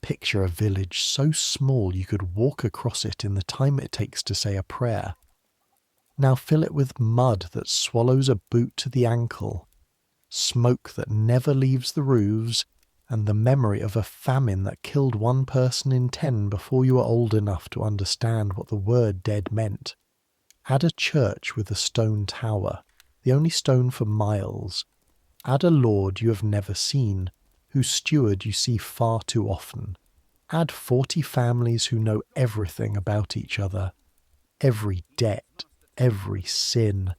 Picture a village so small you could walk across it in the time it takes to say a prayer. Now fill it with mud that swallows a boot to the ankle, smoke that never leaves the roofs, and the memory of a famine that killed 1 person in 10 before you were old enough to understand what the word dead meant. Add a church with a stone tower, the only stone for miles. Add a lord you have never seen, whose steward you see far too often. Add 40 families who know everything about each other. Every debt, every sin,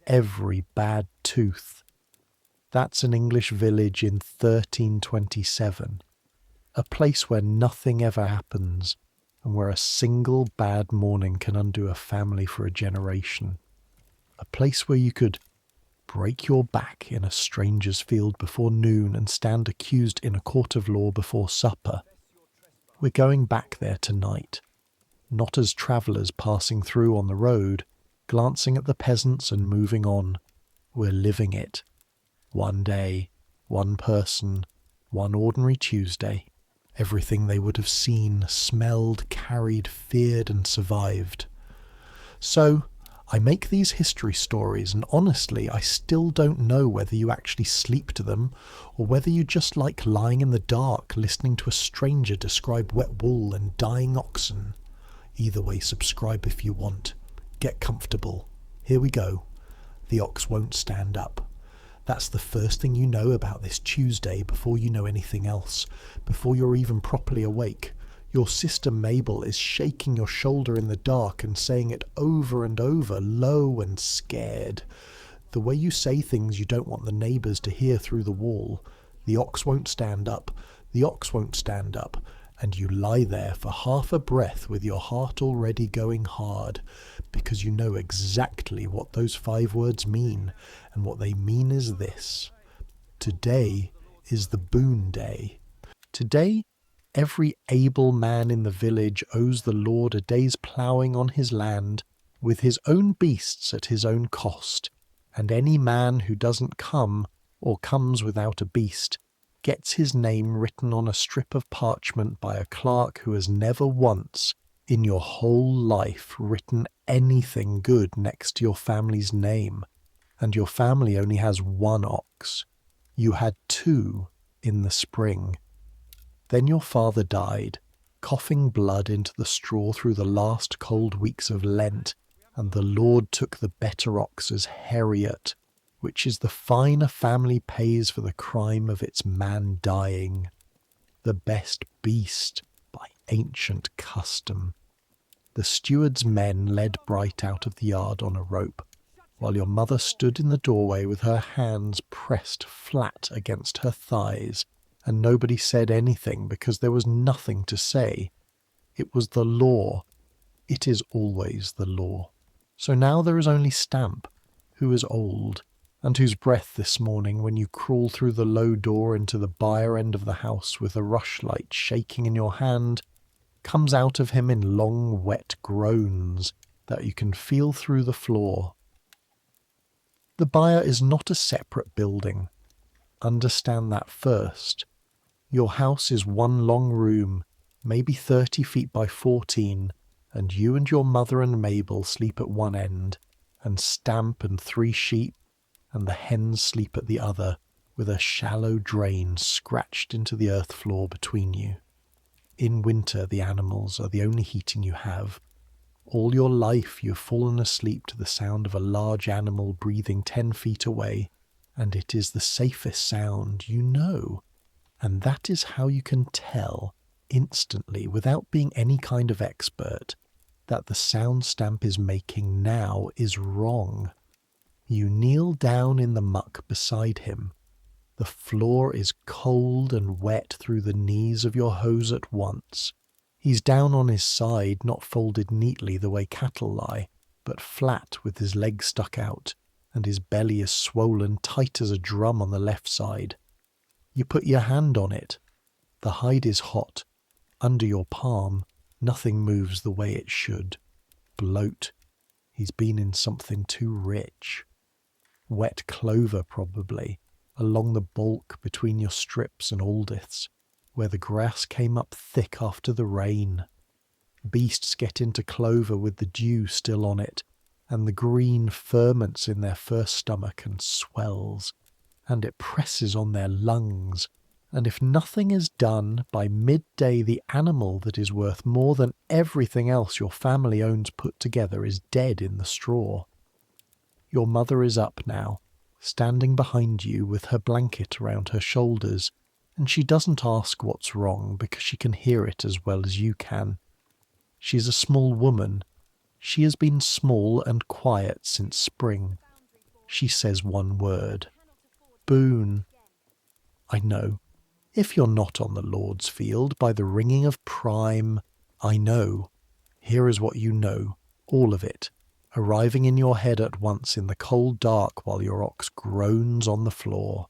every bad tooth. That's an English village in 1327. A place where nothing ever happens, and where a single bad morning can undo a family for a generation. A place where you could break your back in a stranger's field before noon and stand accused in a court of law before supper. We're going back there tonight, not as travellers passing through on the road, glancing at the peasants and moving on. We're living it. 1 day, 1 person, 1 ordinary Tuesday. Everything they would have seen, smelled, carried, feared and survived. So, I make these history stories, and honestly I still don't know whether you actually sleep to them, or whether you just like lying in the dark listening to a stranger describe wet wool and dying oxen. Either way, subscribe if you want. Get comfortable. Here we go. The ox won't stand up. That's the first thing you know about this Tuesday before you know anything else, before you're even properly awake. Your sister Mabel is shaking your shoulder in the dark and saying it over and over, low and scared. The way you say things you don't want the neighbours to hear through the wall. The ox won't stand up. The ox won't stand up. And you lie there for half a breath with your heart already going hard, because you know exactly what those 5 words mean, and what they mean is this. Today is the boon day. Today, every able man in the village owes the Lord a day's ploughing on his land, with his own beasts at his own cost, and any man who doesn't come, or comes without a beast, gets his name written on a strip of parchment by a clerk who has never once, in your whole life, written anything good next to your family's name. And your family only has 1 ox. You had 2 in the spring. Then your father died, coughing blood into the straw through the last cold weeks of Lent, and the Lord took the better ox as heriot, which is the fine a family pays for the crime of its man dying. The best beast by ancient custom. The steward's men led Bright out of the yard on a rope, while your mother stood in the doorway with her hands pressed flat against her thighs, and nobody said anything because there was nothing to say. It was the law. It is always the law. So now there is only Stamp, who is old, and whose breath this morning, when you crawl through the low door into the byre end of the house with a rushlight shaking in your hand, comes out of him in long wet groans that you can feel through the floor. The byre is not a separate building. Understand that first. Your house is 1 long room, maybe 30 feet by 14, and you and your mother and Mabel sleep at one end, and Stamp and 3 sheep and the hens sleep at the other, with a shallow drain scratched into the earth floor between you. In winter the animals are the only heating you have. All your life you have fallen asleep to the sound of a large animal breathing 10 feet away, and it is the safest sound you know. And that is how you can tell, instantly, without being any kind of expert, that the sound Stamp is making now is wrong. You kneel down in the muck beside him. The floor is cold and wet through the knees of your hose at once. He's down on his side, not folded neatly the way cattle lie, but flat with his legs stuck out, and his belly is swollen tight as a drum on the left side. You put your hand on it. The hide is hot. Under your palm, nothing moves the way it should. Bloat. He's been in something too rich. Wet clover, probably, along the bulk between your strips and aldiths, where the grass came up thick after the rain. Beasts get into clover with the dew still on it, and the green ferments in their first stomach and swells, and it presses on their lungs, and if nothing is done, by midday the animal that is worth more than everything else your family owns put together is dead in the straw. Your mother is up now, standing behind you with her blanket around her shoulders, and she doesn't ask what's wrong because she can hear it as well as you can. She's a small woman. She has been small and quiet since spring. She says one word. Boon. I know. If you're not on the Lord's field by the ringing of prime, I know. Here is what you know, all of it, arriving in your head at once in the cold dark while your ox groans on the floor.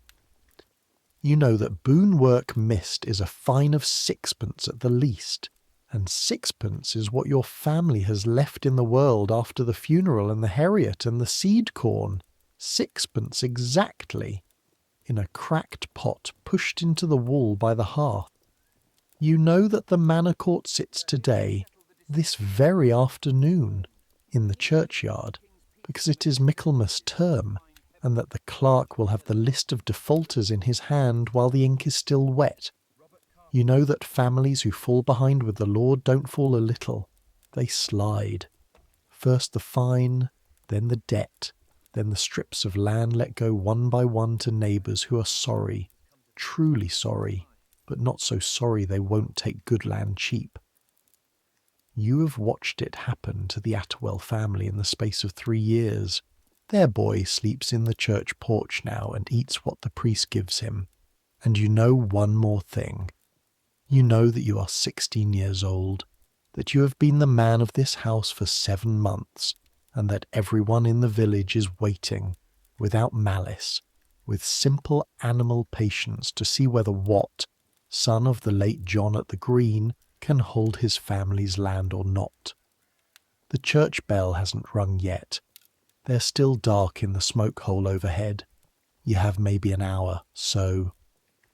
You know that boon work missed is a fine of 6pence at the least, and 6pence is what your family has left in the world after the funeral and the heriot and the seed corn. 6pence exactly, in a cracked pot pushed into the wall by the hearth. You know that the manor court sits today, this very afternoon, in the churchyard, because it is Michaelmas term, and that the clerk will have the list of defaulters in his hand while the ink is still wet. You know that families who fall behind with the Lord don't fall a little, they slide. First the fine, then the debt, then the strips of land let go one by one to neighbours who are sorry, truly sorry, but not so sorry they won't take good land cheap. You have watched it happen to the Atwell family in the space of 3 years. Their boy sleeps in the church porch now and eats what the priest gives him. And you know one more thing. You know that you are 16 years old, that you have been the man of this house for 7 months, and that everyone in the village is waiting, without malice, with simple animal patience to see whether Wat, son of the late John at the Green, can hold his family's land or not. The church bell hasn't rung yet. They're still dark in the smoke hole overhead. You have maybe an hour, so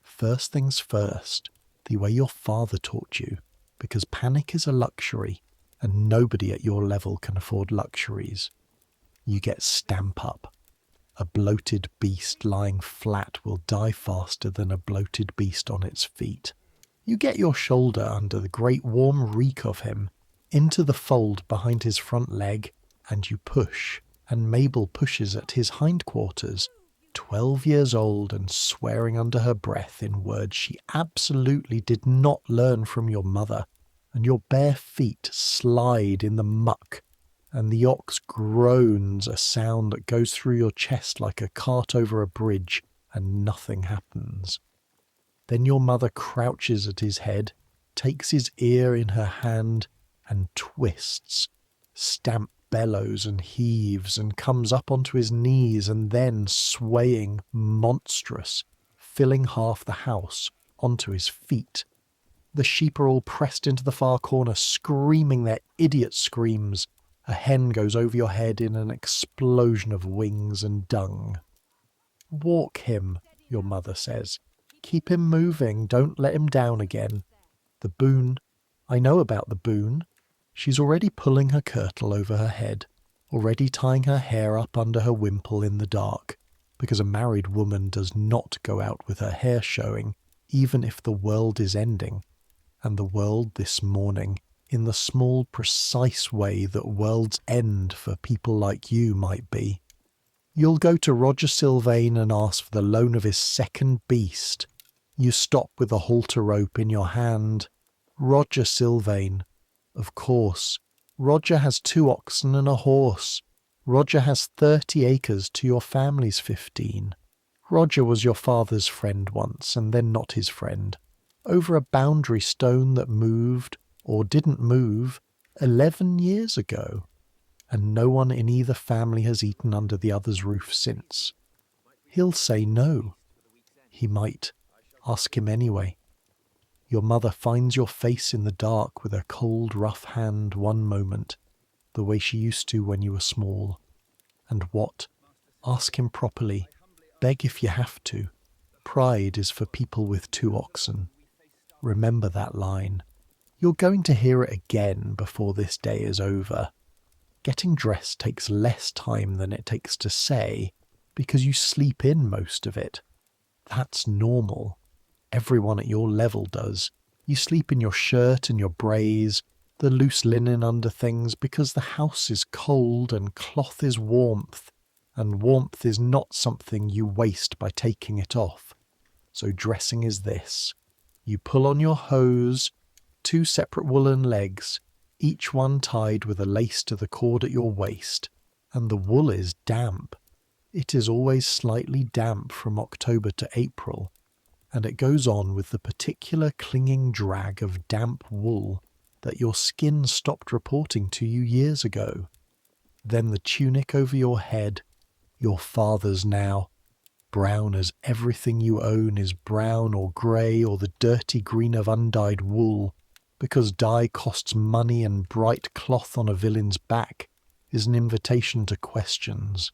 first things first, the way your father taught you, because panic is a luxury, and nobody at your level can afford luxuries. You get stamp up. A bloated beast lying flat will die faster than a bloated beast on its feet. You get your shoulder under the great warm reek of him, into the fold behind his front leg, and you push, and Mabel pushes at his hindquarters, 12 years old and swearing under her breath in words she absolutely did not learn from your mother, and your bare feet slide in the muck, and the ox groans, a sound that goes through your chest like a cart over a bridge, and nothing happens. Then your mother crouches at his head, takes his ear in her hand, and twists. Stamp bellows and heaves and comes up onto his knees and then, swaying, monstrous, filling half the house, onto his feet. The sheep are all pressed into the far corner, screaming their idiot screams. A hen goes over your head in an explosion of wings and dung. "Walk him," your mother says. "Keep him moving, don't let him down again. The boon, I know about the boon." She's already pulling her kirtle over her head, already tying her hair up under her wimple in the dark, because a married woman does not go out with her hair showing, even if the world is ending, and the world this morning, in the small, precise way that worlds end for people like you might be. You'll go to Roger Sylvain and ask for the loan of his second beast. You stop with the halter rope in your hand. Roger Sylvain. Of course. Roger has 2 oxen and a horse. Roger has 30 acres to your family's 15. Roger was your father's friend once, and then not his friend. Over a boundary stone that moved, or didn't move, 11 years ago. And no one in either family has eaten under the other's roof since. He'll say no. He might. Ask him anyway. Your mother finds your face in the dark with her cold, rough hand one moment, the way she used to when you were small. And what? Ask him properly. Beg if you have to. Pride is for people with 2 oxen. Remember that line. You're going to hear it again before this day is over. Getting dressed takes less time than it takes to say, because you sleep in most of it. That's normal. Everyone at your level does. You sleep in your shirt and your brays, the loose linen under things, because the house is cold and cloth is warmth, and warmth is not something you waste by taking it off. So dressing is this. You pull on your hose, 2 separate woolen legs, each one tied with a lace to the cord at your waist, and the wool is damp. It is always slightly damp from October to April, and it goes on with the particular clinging drag of damp wool that your skin stopped reporting to you years ago. Then the tunic over your head, your father's now, brown as everything you own is brown or grey or the dirty green of undyed wool, because dye costs money and bright cloth on a villain's back is an invitation to questions.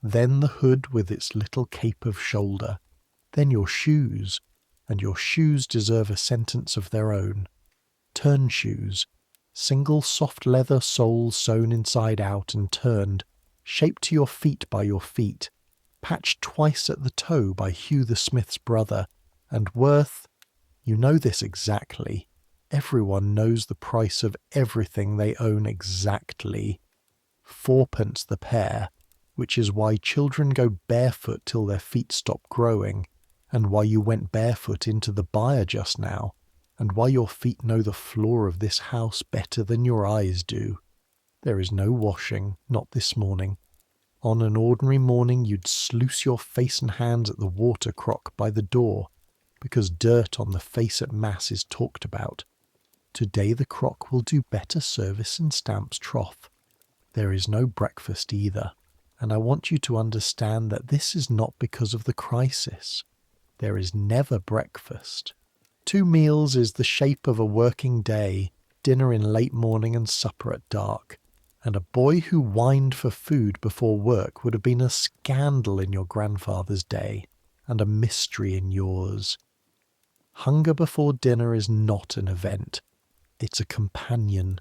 Then the hood with its little cape of shoulder. Then your shoes, and your shoes deserve a sentence of their own. Turn shoes, single soft leather soles sewn inside out and turned, shaped to your feet by your feet, patched twice at the toe by Hugh the smith's brother, and worth, you know this exactly, everyone knows the price of everything they own exactly, 4pence the pair, which is why children go barefoot till their feet stop growing, and why you went barefoot into the byre just now, and why your feet know the floor of this house better than your eyes do. There is no washing, not this morning. On an ordinary morning you'd sluice your face and hands at the water crock by the door, because dirt on the face at Mass is talked about. Today the crock will do better service in Stamp's trough. There is no breakfast either, and I want you to understand that this is not because of the crisis. There is never breakfast. 2 meals is the shape of a working day, dinner in late morning and supper at dark. And a boy who whined for food before work would have been a scandal in your grandfather's day, and a mystery in yours. Hunger before dinner is not an event. It's a companion.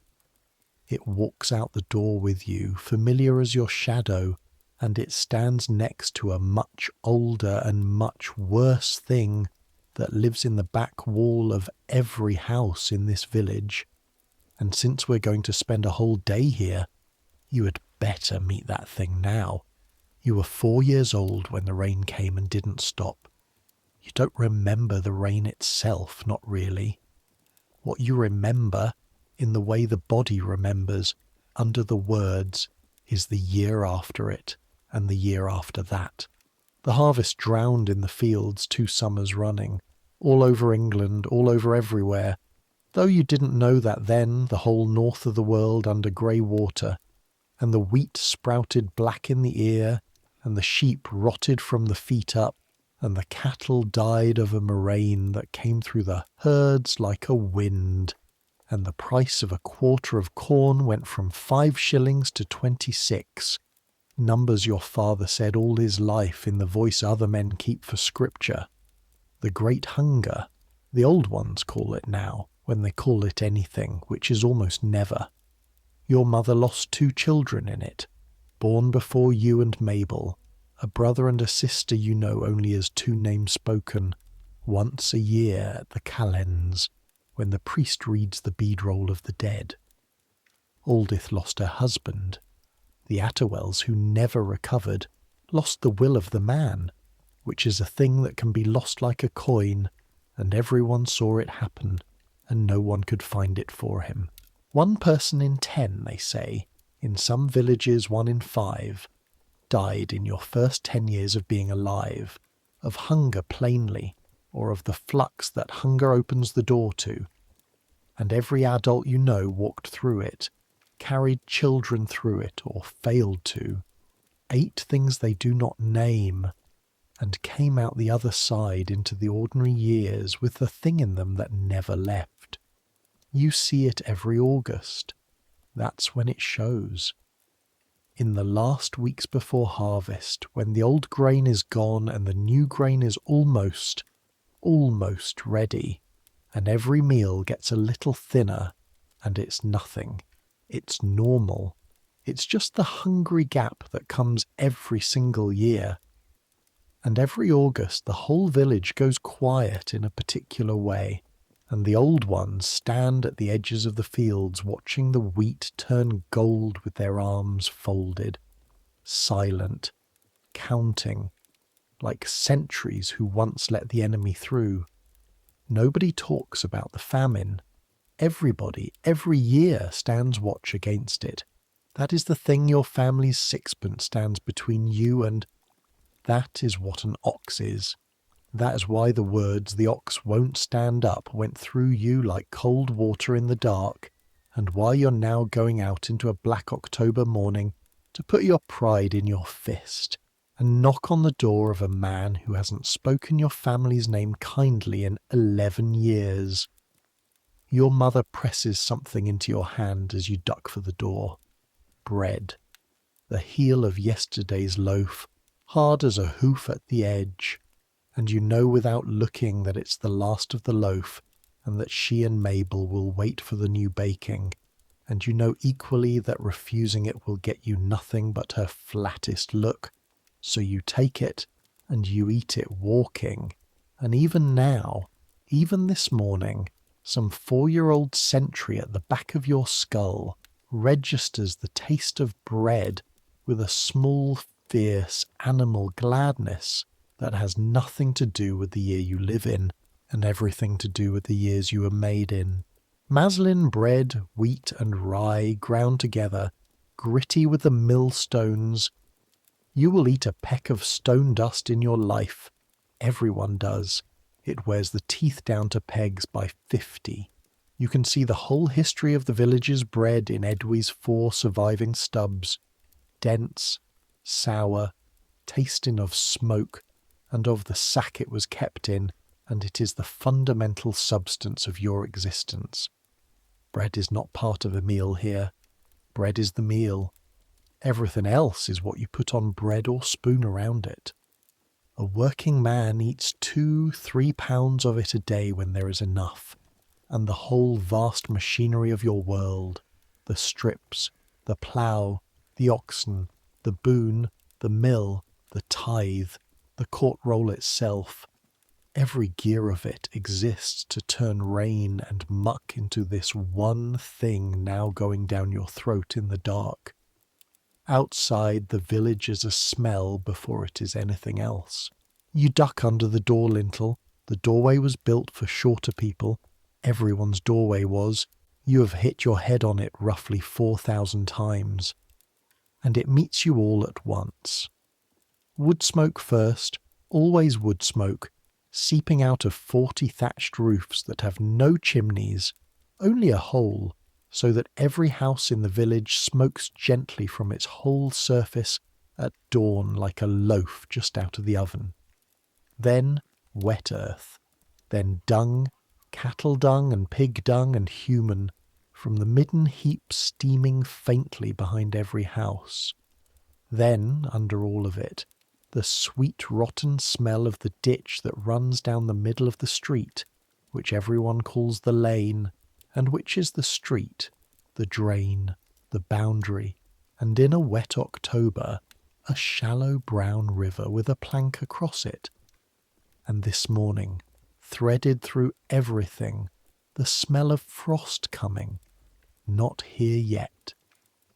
It walks out the door with you, familiar as your shadow, and it stands next to a much older and much worse thing that lives in the back wall of every house in this village. And since we're going to spend a whole day here, you had better meet that thing now. You were 4 years old when the rain came and didn't stop. You don't remember the rain itself, not really. What you remember, in the way the body remembers, under the words, is the year after it, and the year after that. The harvest drowned in the fields 2 summers running, all over England, all over everywhere, though you didn't know that then, the whole north of the world under grey water, and the wheat sprouted black in the ear, and the sheep rotted from the feet up, and the cattle died of a murrain that came through the herds like a wind, and the price of a quarter of corn went from 5 shillings to 26, numbers your father said all his life in the voice other men keep for scripture. The great hunger, the old ones call it now, when they call it anything, which is almost never. Your mother lost 2 children in it, born before you and Mabel, a brother and a sister you know only as 2 names spoken, once a year at the calends, when the priest reads the bead roll of the dead. Aldith lost her husband. The Atterwells, who never recovered, lost the will of the man, which is a thing that can be lost like a coin, and everyone saw it happen, and no one could find it for him. 1 person in 10, they say, in some villages 1 in 5, died in your first 10 years of being alive, of hunger plainly, or of the flux that hunger opens the door to. And every adult you know walked through it, carried children through it, or failed to, ate things they do not name, and came out the other side into the ordinary years with the thing in them that never left. You see it every August. That's when it shows. In the last weeks before harvest, when the old grain is gone and the new grain is almost ready, and every meal gets a little thinner, and it's nothing. It's normal. It's just the hungry gap that comes every single year. And every August the whole village goes quiet in a particular way, and the old ones stand at the edges of the fields watching the wheat turn gold with their arms folded, silent, counting, like sentries who once let the enemy through. Nobody talks about the famine. Everybody, every year, stands watch against it. That is the thing your family's sixpence stands between you and. That is what an ox is. That is why the words "the ox won't stand up" went through you like cold water in the dark, and why you're now going out into a black October morning to put your pride in your fist and knock on the door of a man who hasn't spoken your family's name kindly in 11 years. Your mother presses something into your hand as you duck for the door. Bread. The heel of yesterday's loaf, hard as a hoof at the edge, and you know without looking that it's the last of the loaf, and that she and Mabel will wait for the new baking, and you know equally that refusing it will get you nothing but her flattest look, so you take it, and you eat it walking, and even now, even this morning, some 4-year-old sentry at the back of your skull registers the taste of bread with a small, fierce animal gladness that has nothing to do with the year you live in, and everything to do with the years you were made in. Maslin bread, wheat and rye ground together, gritty with the millstones. You will eat a peck of stone dust in your life. Everyone does. It wears the teeth down to pegs by 50. You can see the whole history of the village's bread in Edwy's 4 surviving stubs. Dense, sour, tasting of smoke, and of the sack it was kept in, and it is the fundamental substance of your existence. Bread is not part of a meal here. Bread is the meal. Everything else is what you put on bread or spoon around it. A working man eats 2-3 pounds of it a day when there is enough, and the whole vast machinery of your world, the strips, the plough, the oxen, the boon, the mill, the tithe, the court roll itself, every gear of it exists to turn rain and muck into this one thing now going down your throat in the dark. Outside, the village is a smell before it is anything else. You duck under the door lintel. The doorway was built for shorter people. Everyone's doorway was. You have hit your head on it roughly 4,000 times. And it meets you all at once. Wood smoke first, always wood smoke, seeping out of 40 thatched roofs that have no chimneys, only a hole, so that every house in the village smokes gently from its whole surface at dawn like a loaf just out of the oven. Then wet earth, then dung, cattle dung and pig dung and human, from the midden heap steaming faintly behind every house. Then, under all of it, the sweet rotten smell of the ditch that runs down the middle of the street, which everyone calls the lane, and which is the street, the drain, the boundary, and in a wet October, a shallow brown river with a plank across it. And this morning, threaded through everything, the smell of frost coming. Not here yet.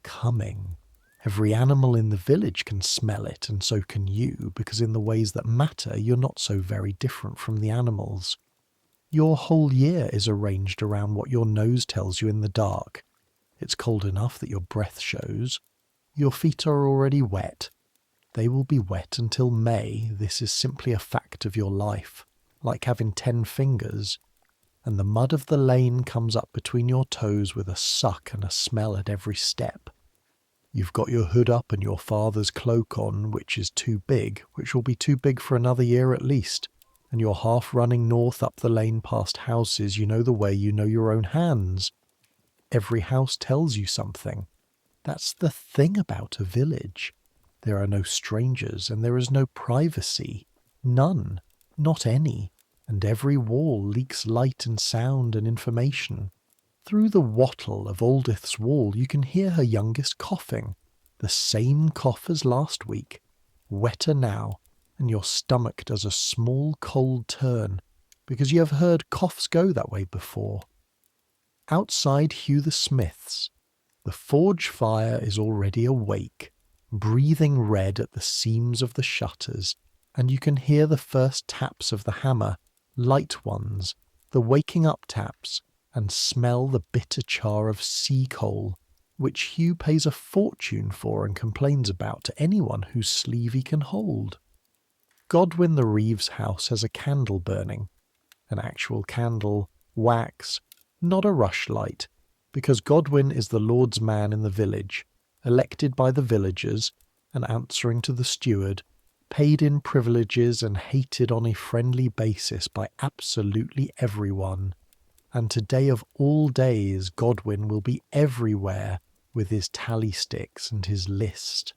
Coming. Every animal in the village can smell it, and so can you, because in the ways that matter, you're not so very different from the animals. Your whole year is arranged around what your nose tells you in the dark. It's cold enough that your breath shows. Your feet are already wet. They will be wet until May. This is simply a fact of your life, like having 10 fingers. And the mud of the lane comes up between your toes with a suck and a smell at every step. You've got your hood up and your father's cloak on, which is too big, which will be too big for another year at least. And you're half running north up the lane past houses. You know the way you know your own hands. Every house tells you something. That's the thing about a village. There are no strangers, and there is no privacy. None. Not any. and every wall leaks light and sound and information. Through the wattle of oldith's wall you can hear her youngest coughing, the same cough as last week, wetter now, and your stomach does a small cold turn, because you have heard coughs go that way before. Outside Hugh the smith's, the forge fire is already awake, breathing red at the seams of the shutters, and you can hear the first taps of the hammer, light ones, the waking up taps, and smell the bitter char of sea coal, which Hugh pays a fortune for and complains about to anyone whose sleeve he can hold. Godwin the Reeve's house has a candle burning, an actual candle, wax, not a rushlight, because Godwin is the Lord's man in the village, elected by the villagers and answering to the steward, paid in privileges and hated on a friendly basis by absolutely everyone. And today of all days Godwin will be everywhere with his tally sticks and his list.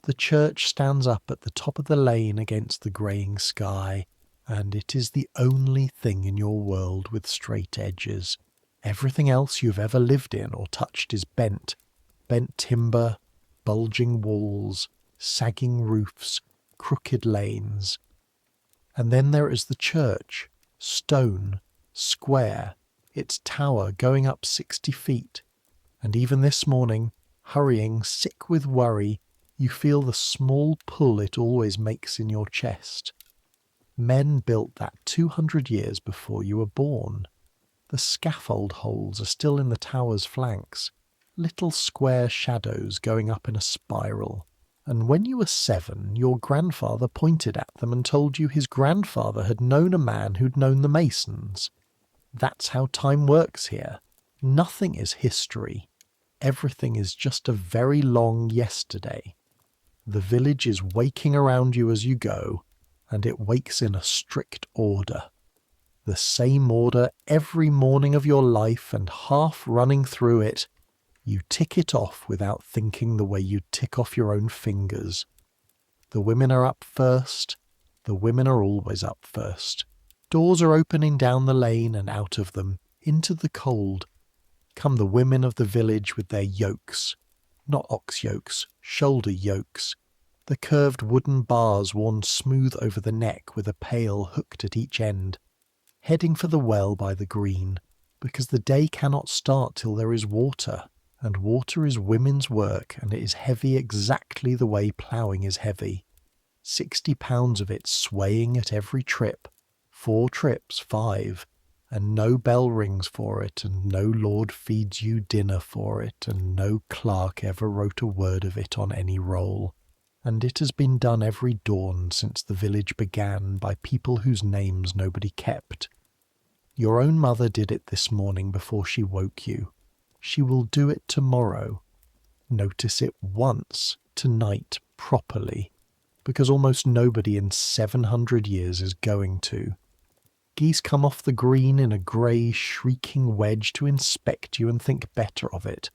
The church stands up at the top of the lane against the greying sky, and it is the only thing in your world with straight edges. Everything else you've ever lived in or touched is bent timber, bulging walls, sagging roofs, crooked lanes. And then there is the church, stone, square, its tower going up 60 feet. And even this morning, hurrying, sick with worry, you feel the small pull it always makes in your chest. Men built that 200 years before you were born. The scaffold holes are still in the tower's flanks, little square shadows going up in a spiral. And when you were 7, your grandfather pointed at them and told you his grandfather had known a man who'd known the Masons. That's how time works here. Nothing is history. Everything is just a very long yesterday. The village is waking around you as you go, and it wakes in a strict order. The same order every morning of your life, and half running through it, you tick it off without thinking the way you'd tick off your own fingers. The women are up first. The women are always up first. Doors are opening down the lane and out of them, into the cold. Come the women of the village with their yokes. Not ox yokes, shoulder yokes. The curved wooden bars worn smooth over the neck with a pail hooked at each end. Heading for the well by the green, because the day cannot start till there is water, and water is women's work, and it is heavy exactly the way ploughing is heavy. 60 pounds of it swaying at every trip, 4 trips, 5, and no bell rings for it, and no lord feeds you dinner for it, and no clerk ever wrote a word of it on any roll. And it has been done every dawn since the village began by people whose names nobody kept. Your own mother did it this morning before she woke you. She will do it tomorrow. Notice it once tonight properly, because almost nobody in 700 years is going to. Geese come off the green in a grey, shrieking wedge to inspect you and think better of it.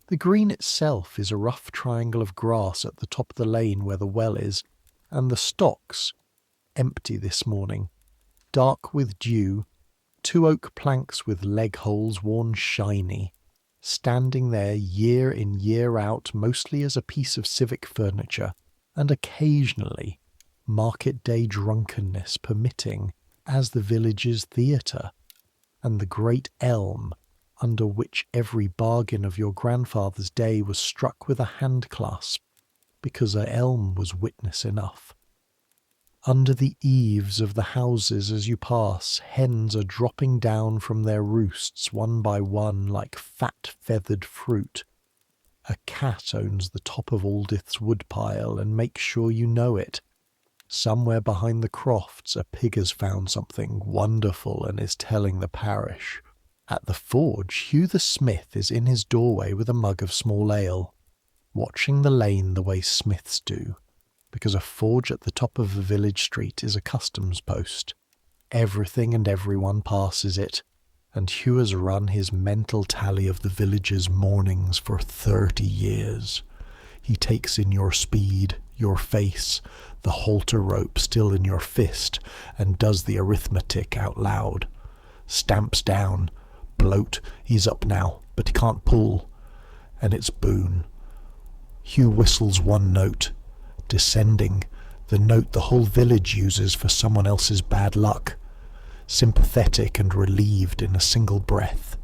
The green itself is a rough triangle of grass at the top of the lane where the well is, and the stocks, empty this morning, dark with dew, 2 oak planks with leg holes worn shiny, standing there year in year out mostly as a piece of civic furniture, and occasionally, market day drunkenness permitting, as the village's theatre, and the great elm, under which every bargain of your grandfather's day was struck with a handclasp, because a elm was witness enough. Under the eaves of the houses as you pass, hens are dropping down from their roosts one by one like fat feathered fruit. A cat owns the top of Aldith's woodpile and makes sure you know it. Somewhere behind the crofts a pig has found something wonderful and is telling the parish. At the forge, Hugh the smith is in his doorway with a mug of small ale, watching the lane the way smiths do, because a forge at the top of a village street is a customs post. Everything and everyone passes it, and Hugh has run his mental tally of the village's mornings for 30 years. He takes in your speed, your face, the halter rope still in your fist, and does the arithmetic out loud. Stamps down. Bloat, he's up now, but he can't pull. And it's Boon. Hugh whistles one note, descending, the note the whole village uses for someone else's bad luck. Sympathetic and relieved in a single breath.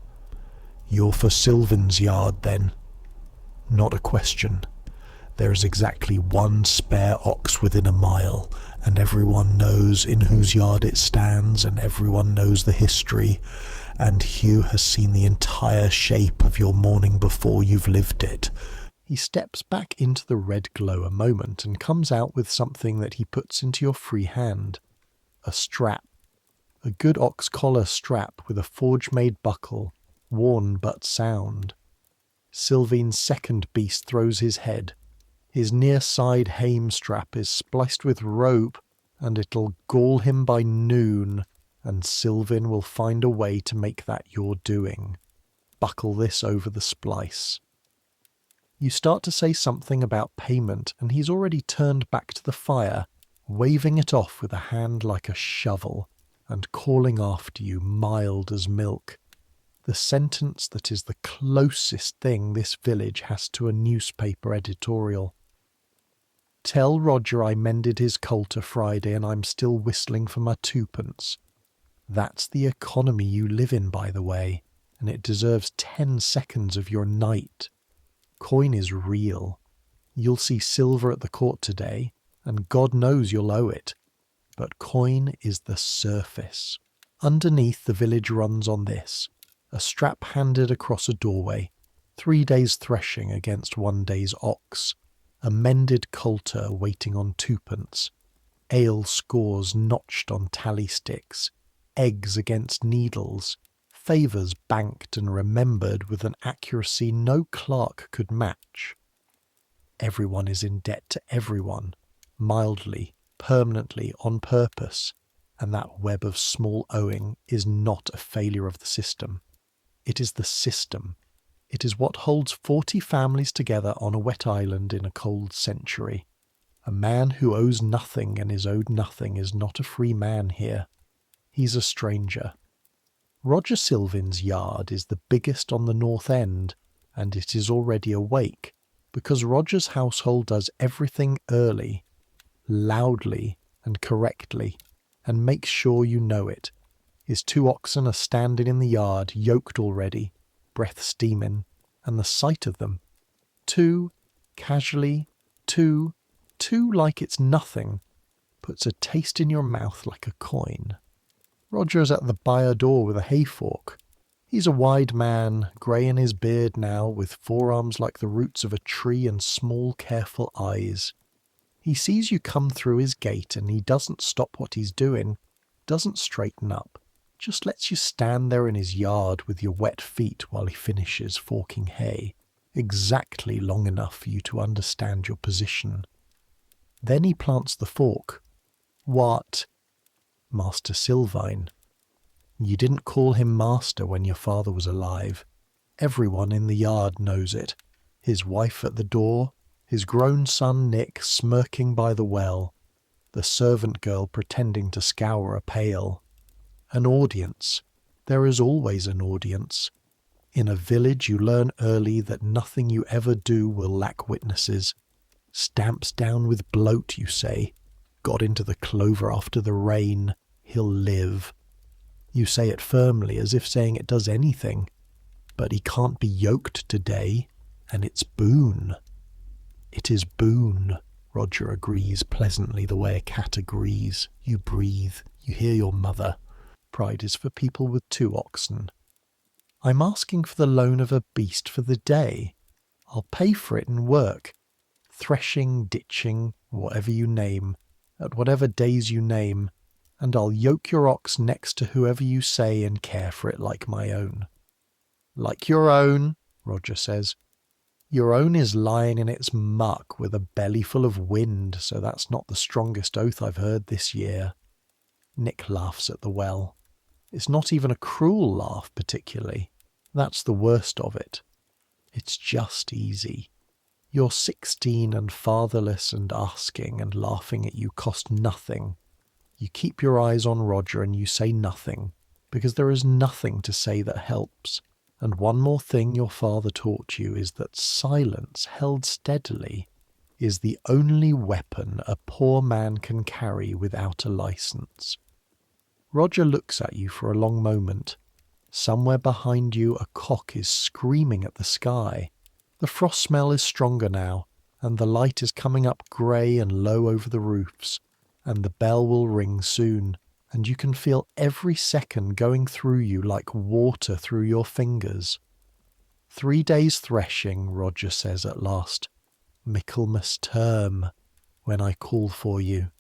You're for Sylvan's yard, then? Not a question. There is exactly one spare ox within a mile, and everyone knows in whose yard it stands, and everyone knows the history, and Hugh has seen the entire shape of your morning before you've lived it. He steps back into the red glow a moment and comes out with something that he puts into your free hand. A strap. A good ox collar strap with a forge-made buckle, worn but sound. Sylvain's second beast throws his head. His near-side hame strap is spliced with rope, and it'll gall him by noon, and Sylvain will find a way to make that your doing. Buckle this over the splice. You start to say something about payment, and he's already turned back to the fire, waving it off with a hand like a shovel, and calling after you, mild as milk. The sentence that is the closest thing this village has to a newspaper editorial. Tell Roger I mended his coulter Friday and I'm still whistling for my twopence. That's the economy you live in, by the way, and it deserves 10 seconds of your night. Coin is real. You'll see silver at the court today, and God knows you'll owe it. But coin is the surface. Underneath, the village runs on this. A strap handed across a doorway, 3 days threshing against 1 day's ox, a mended coulter waiting on twopence, ale scores notched on tally sticks, eggs against needles, favours banked and remembered with an accuracy no clerk could match. Everyone is in debt to everyone, mildly, permanently, on purpose, and that web of small owing is not a failure of the system. It is the system. It is what holds 40 families together on a wet island in a cold century. A man who owes nothing and is owed nothing is not a free man here. He's a stranger. Roger Sylvain's yard is the biggest on the north end, and it is already awake, because Roger's household does everything early, loudly and correctly, and makes sure you know it. His 2 oxen are standing in the yard, yoked already, breath steaming, and the sight of them, 2, casually, 2 like it's nothing, puts a taste in your mouth like a coin. Roger's at the byre door with a hay-fork. He's a wide man, grey in his beard now, with forearms like the roots of a tree and small, careful eyes. He sees you come through his gate and he doesn't stop what he's doing, doesn't straighten up, just lets you stand there in his yard with your wet feet while he finishes forking hay, exactly long enough for you to understand your position. Then he plants the fork. What? Master Sylvain. You didn't call him master when your father was alive. Everyone in the yard knows it. His wife at the door, his grown son Nick smirking by the well, the servant girl pretending to scour a pail. An audience. There is always an audience. In a village you learn early that nothing you ever do will lack witnesses. Stamps down with bloat, you say. Got into the clover after the rain. He'll live. You say it firmly, as if saying it does anything. But he can't be yoked today, and it's Boon. It is Boon, Roger agrees pleasantly the way a cat agrees. You breathe. You hear your mother. Pride is for people with 2 oxen. I'm asking for the loan of a beast for the day. I'll pay for it in work. Threshing, ditching, whatever you name, at whatever days you name, and I'll yoke your ox next to whoever you say and care for it like my own. Like your own, Roger says. Your own is lying in its muck with a belly full of wind, so that's not the strongest oath I've heard this year. Nick laughs at the well. It's not even a cruel laugh particularly. That's the worst of it. It's just easy. You're 16 and fatherless, and asking and laughing at you cost nothing. You keep your eyes on Roger and you say nothing, because there is nothing to say that helps. And one more thing your father taught you is that silence held steadily is the only weapon a poor man can carry without a license. Roger looks at you for a long moment. Somewhere behind you a cock is screaming at the sky. The frost smell is stronger now, and the light is coming up grey and low over the roofs, and the bell will ring soon, and you can feel every second going through you like water through your fingers. 3 days threshing, Roger says at last. Michaelmas term, when I call for you,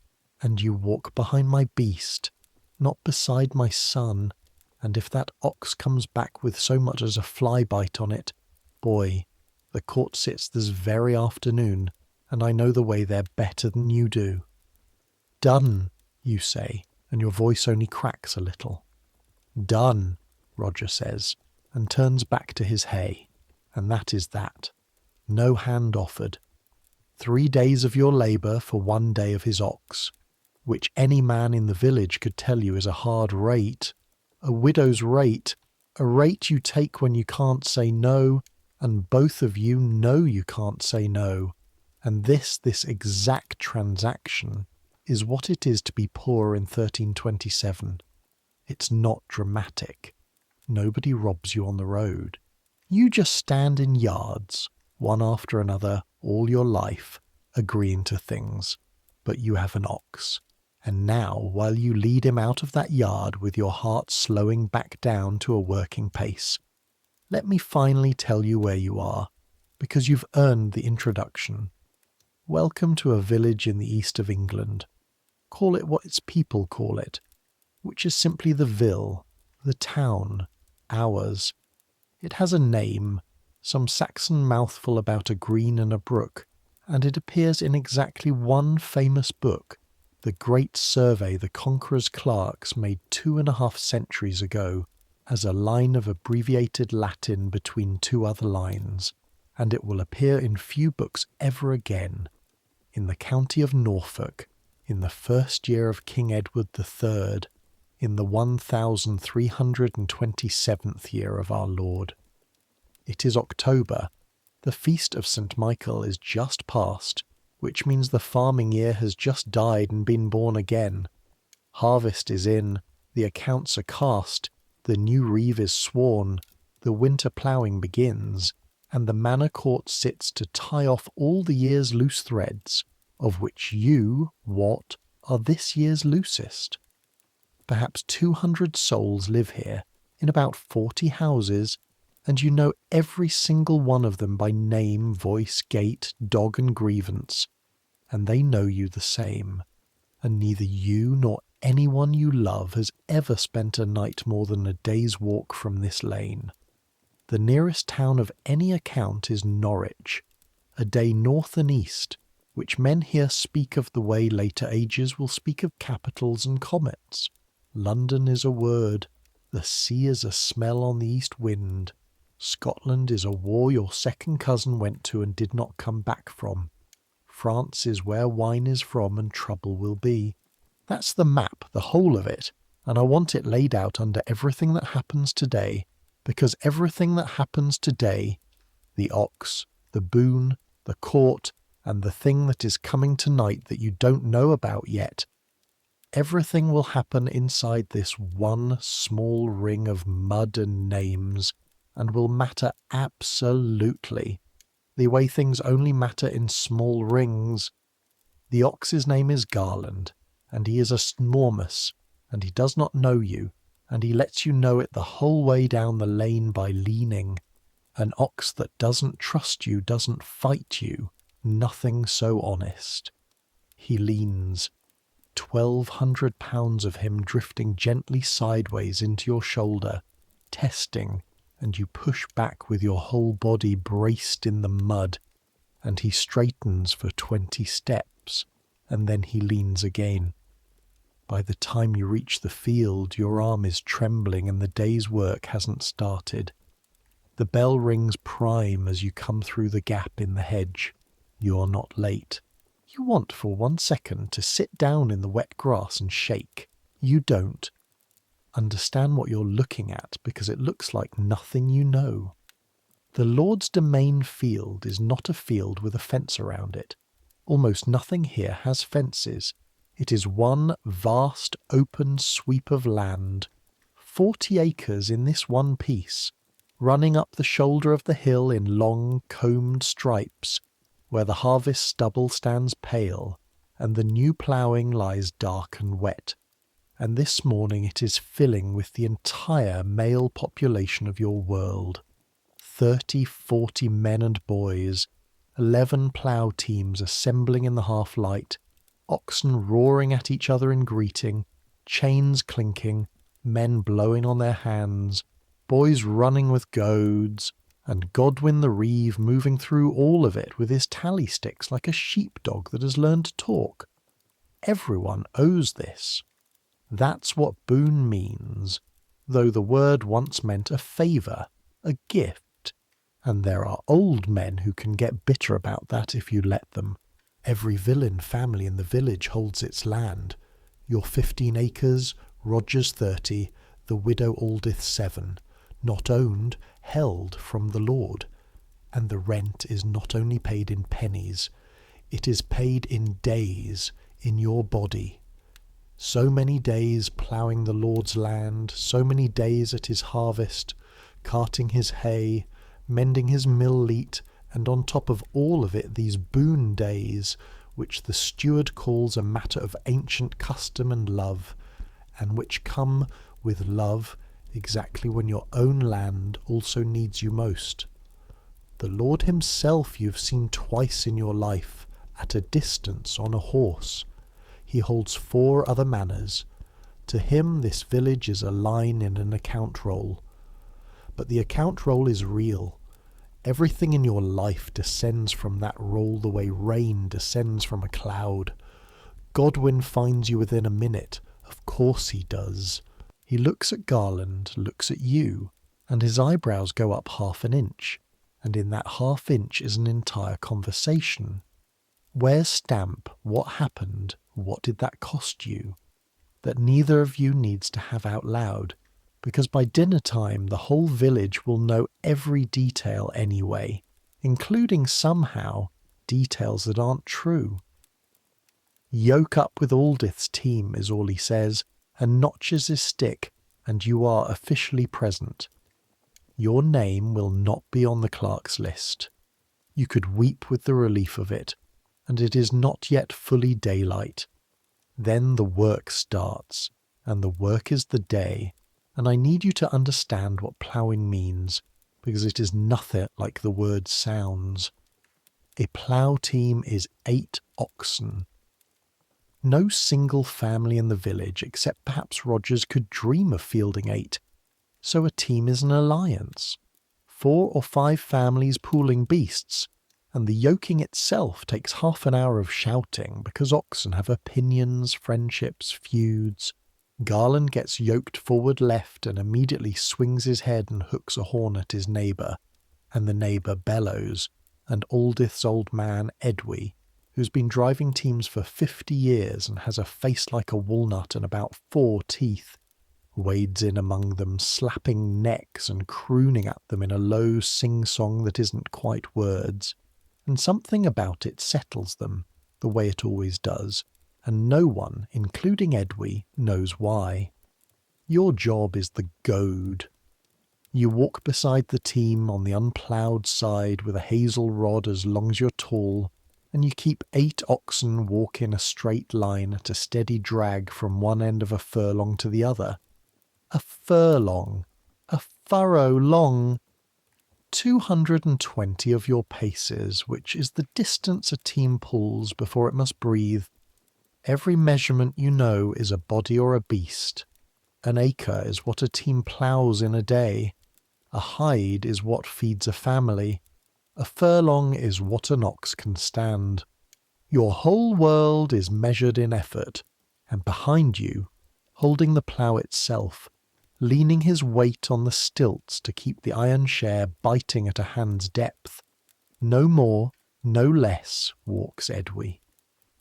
and you walk behind my beast, not beside my son, and if that ox comes back with so much as a fly bite on it, boy, the court sits this very afternoon, and I know the way there better than you do. Done, you say, and your voice only cracks a little. Done, Roger says, and turns back to his hay, and that is that. No hand offered. 3 days of your labour for 1 day of his ox, which any man in the village could tell you is a hard rate, a widow's rate, a rate you take when you can't say no, and both of you know you can't say no, and this exact transaction is what it is to be poor in 1327. It's not dramatic. Nobody robs you on the road. You just stand in yards, one after another, all your life, agreeing to things. But you have an ox. And now, while you lead him out of that yard with your heart slowing back down to a working pace, let me finally tell you where you are, because you've earned the introduction. Welcome to a village in the east of England. Call it what its people call it, which is simply the ville, the town, ours. It has a name, some Saxon mouthful about a green and a brook, and it appears in exactly one famous book, the great survey the conqueror's clerks made 2.5 centuries ago, as a line of abbreviated Latin between 2 other lines, and it will appear in few books ever again. In the county of Norfolk, in the first year of King Edward III, in the 1327th year of our Lord. It is October. The feast of St. Michael is just past, which means the farming year has just died and been born again. Harvest is in, the accounts are cast, the new reeve is sworn, the winter ploughing begins, and the manor court sits to tie off all the year's loose threads, of which you, Wat, are this year's loosest. Perhaps 200 souls live here, in about 40 houses, and you know every single one of them by name, voice, gait, dog and grievance, and they know you the same, and neither you nor anyone you love has ever spent a night more than a day's walk from this lane. The nearest town of any account is Norwich, a day north and east, which men here speak of the way later ages will speak of capitals and comets. London is a word, the sea is a smell on the east wind, Scotland is a war your second cousin went to and did not come back from. France is where wine is from and trouble will be. That's the map, the whole of it, and I want it laid out under everything that happens today, because everything that happens today, the ox, the boon, the court, and the thing that is coming tonight that you don't know about yet, everything will happen inside this one small ring of mud and names, and will matter absolutely, the way things only matter in small rings. The ox's name is Garland, and he is enormous, and he does not know you, and he lets you know it the whole way down the lane by leaning. An ox that doesn't trust you doesn't fight you, nothing so honest. He leans, 1,200 pounds of him drifting gently sideways into your shoulder, testing, and you push back with your whole body braced in the mud, and he straightens for 20 steps, and then he leans again. By the time you reach the field, your arm is trembling and the day's work hasn't started. The bell rings prime as you come through the gap in the hedge, You are not late. You want for 1 second to sit down in the wet grass and shake. You don't. Understand what you're looking at because it looks like nothing you know. The Lord's domain field is not a field with a fence around it. Almost nothing here has fences. It is one vast open sweep of land, 40 acres in this one piece, running up the shoulder of the hill in long combed stripes, where the harvest stubble stands pale, and the new ploughing lies dark and wet. And this morning it is filling with the entire male population of your world. 30, 40 men and boys, 11 plough teams assembling in the half-light, oxen roaring at each other in greeting, chains clinking, men blowing on their hands, boys running with goads, and Godwin the Reeve moving through all of it with his tally sticks like a sheepdog that has learned to talk. Everyone owes this. That's what boon means, though the word once meant a favour, a gift. And there are old men who can get bitter about that if you let them. Every villain family in the village holds its land. Your 15 acres, Roger's 30, the widow Aldith 7. Not owned, held from the Lord. And the rent is not only paid in pennies, it is paid in days, in your body. So many days ploughing the Lord's land, so many days at his harvest, carting his hay, mending his mill-leat, and on top of all of it these boon days, which the steward calls a matter of ancient custom and love, and which come with love exactly when your own land also needs you most. The Lord himself you've seen twice in your life, at a distance on a horse. He holds 4 other manors. To him this village is a line in an account roll. But the account roll is real. Everything in your life descends from that roll the way rain descends from a cloud. Godwin finds you within a minute. Of course he does. He looks at Garland, looks at you, and his eyebrows go up 1/2 an inch, and in that 1/2 inch is an entire conversation. Where's Stamp? What happened? What did that cost you? That neither of you needs to have out loud, because by dinner time the whole village will know every detail anyway, including somehow details that aren't true. Yoke up with Aldith's team is all he says, and notches his stick, and you are officially present. Your name will not be on the clerk's list. You could weep with the relief of it, and it is not yet fully daylight. Then the work starts, and the work is the day, and I need you to understand what ploughing means, because it is nothing like the word sounds. A plough team is 8 oxen. No single family in the village, except perhaps Rogers, could dream of fielding 8, so a team is an alliance. 4 or 5 families pooling beasts, and the yoking itself takes 1/2 an hour of shouting, because oxen have opinions, friendships, feuds. Garland gets yoked forward left and immediately swings his head and hooks a horn at his neighbour, and the neighbour bellows, and Aldith's old man, Edwy, who's been driving teams for 50 years and has a face like a walnut and about 4 teeth, wades in among them, slapping necks and crooning at them in a low sing-song that isn't quite words, and something about it settles them, the way it always does, and no one, including Edwy, knows why. Your job is the goad. You walk beside the team on the unploughed side with a hazel rod as long as you're tall, and you keep 8 oxen walk in a straight line at a steady drag from one end of a furlong to the other. A furlong, a furrow long, 220 of your paces, which is the distance a team pulls before it must breathe. Every measurement you know is a body or a beast. An acre is what a team ploughs in a day. A hide is what feeds a family. A furlong is what an ox can stand. Your whole world is measured in effort, and behind you, holding the plough itself, leaning his weight on the stilts to keep the iron share biting at a hand's depth. No more, No less walks Edwy,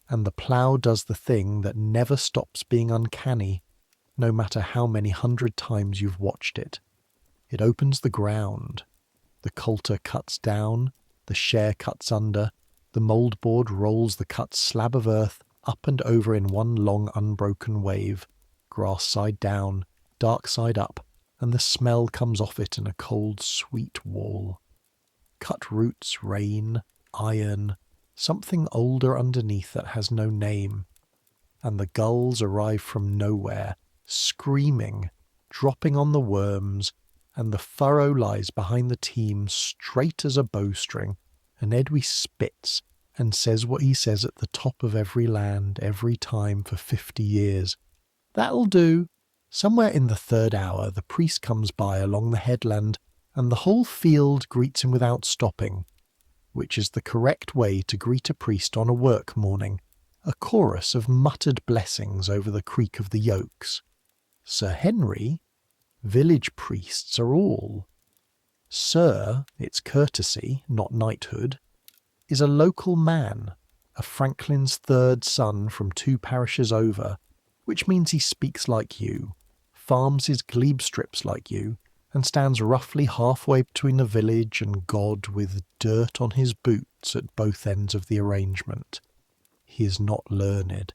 and the plough does the thing that never stops being uncanny, no matter how many 100 times you've watched it. It opens the ground. The coulter cuts down, the share cuts under, the mouldboard rolls the cut slab of earth up and over in one long unbroken wave, grass side down, dark side up, and the smell comes off it in a cold, sweet wall. Cut roots, rain, iron, something older underneath that has no name, and the gulls arrive from nowhere, screaming, dropping on the worms, and the furrow lies behind the team straight as a bowstring, and Edwy spits and says what he says at the top of every land every time for 50 years. That'll do. Somewhere in the 3rd hour the priest comes by along the headland, and the whole field greets him without stopping, which is the correct way to greet a priest on a work morning, a chorus of muttered blessings over the creak of the yokes. Sir Henry, village priests are all. Sir, it's courtesy, not knighthood, is a local man, a Franklin's 3rd son from 2 parishes over, which means he speaks like you, farms his glebe strips like you, and stands roughly halfway between the village and God with dirt on his boots at both ends of the arrangement. He is not learned.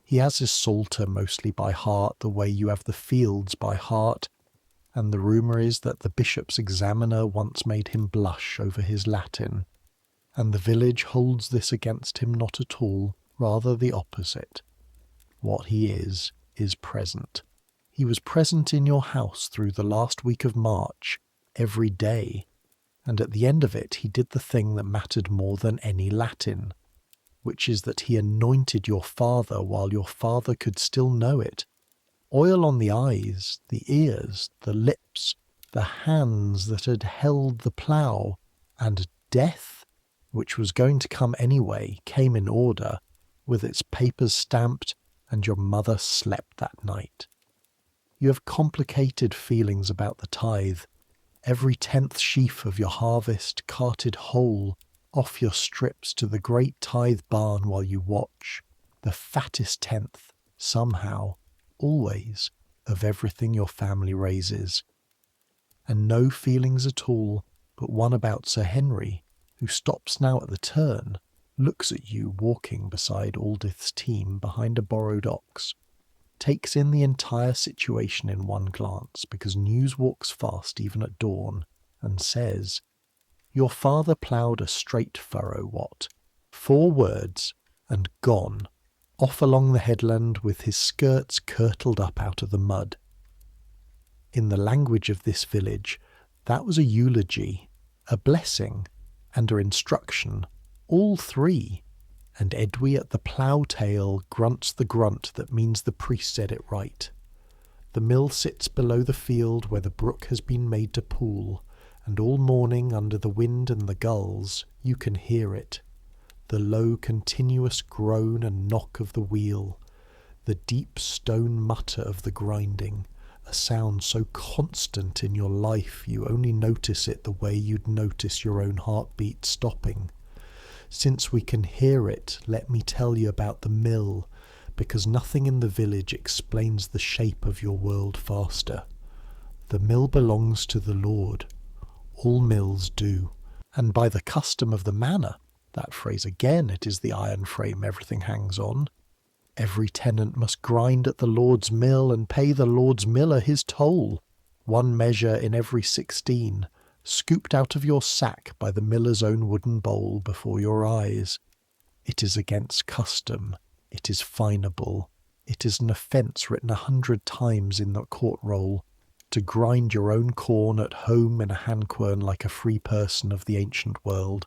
He has his psalter mostly by heart, the way you have the fields by heart, and the rumour is that the bishop's examiner once made him blush over his Latin, and the village holds this against him not at all, rather the opposite. What he is present. He was present in your house through the last week of March, every day, and at the end of it he did the thing that mattered more than any Latin, which is that he anointed your father while your father could still know it. Oil on the eyes, the ears, the lips, the hands that had held the plough, and death, which was going to come anyway, came in order, with its papers stamped, and your mother slept that night. You have complicated feelings about the tithe, every 10th sheaf of your harvest carted whole off your strips to the great tithe barn while you watch, the fattest 10th, somehow, always, of everything your family raises. And no feelings at all, but one about Sir Henry, who stops now at the turn, looks at you walking beside Aldith's team behind a borrowed ox, takes in the entire situation in one glance, because news walks fast even at dawn, and says, "Your father ploughed a straight furrow, what? 4 words, and gone, off along the headland with his skirts curdled up out of the mud." In the language of this village, that was a eulogy, a blessing, and a instruction, all 3, and Edwy at the plough tail grunts the grunt that means the priest said it right. The mill sits below the field where the brook has been made to pool, and all morning under the wind and the gulls you can hear it, the low continuous groan and knock of the wheel, the deep stone mutter of the grinding, a sound so constant in your life you only notice it the way you'd notice your own heartbeat stopping. Since we can hear it, let me tell you about the mill, because nothing in the village explains the shape of your world faster. The mill belongs to the Lord. All mills do. And by the custom of the manor, that phrase again, it is the iron frame everything hangs on, every tenant must grind at the Lord's mill and pay the Lord's miller his toll, 1 measure in every 16, scooped out of your sack by the miller's own wooden bowl before your eyes. It is against custom. It is fineable. It is an offence written 100 times in the court roll, to grind your own corn at home in a handquern like a free person of the ancient world.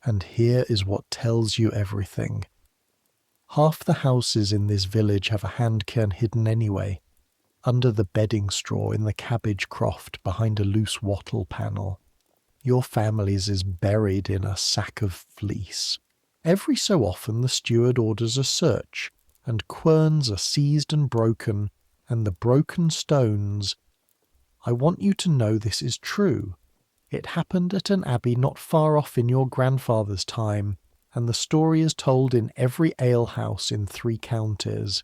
And here is what tells you everything. Half the houses in this village have a handquern hidden anyway, under the bedding straw in the cabbage croft behind a loose wattle panel. Your family's is buried in a sack of fleece. Every so often the steward orders a search, and querns are seized and broken, and the broken stones. I want you to know this is true. It happened at an abbey not far off in your grandfather's time, and the story is told in every alehouse in 3 counties.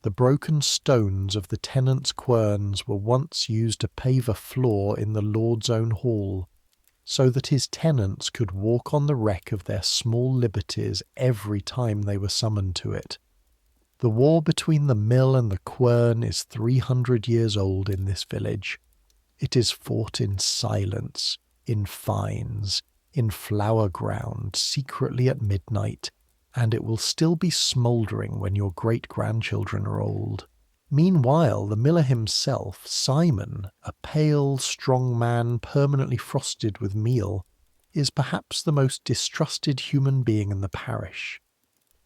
The broken stones of the tenant's querns were once used to pave a floor in the Lord's own hall, so that his tenants could walk on the wreck of their small liberties every time they were summoned to it. The war between the mill and the quern is 300 years old in this village. It is fought in silence, in fines, in flower ground, secretly at midnight, and it will still be smouldering when your great-grandchildren are old. Meanwhile, the miller himself, Simon, a pale, strong man permanently frosted with meal, is perhaps the most distrusted human being in the parish.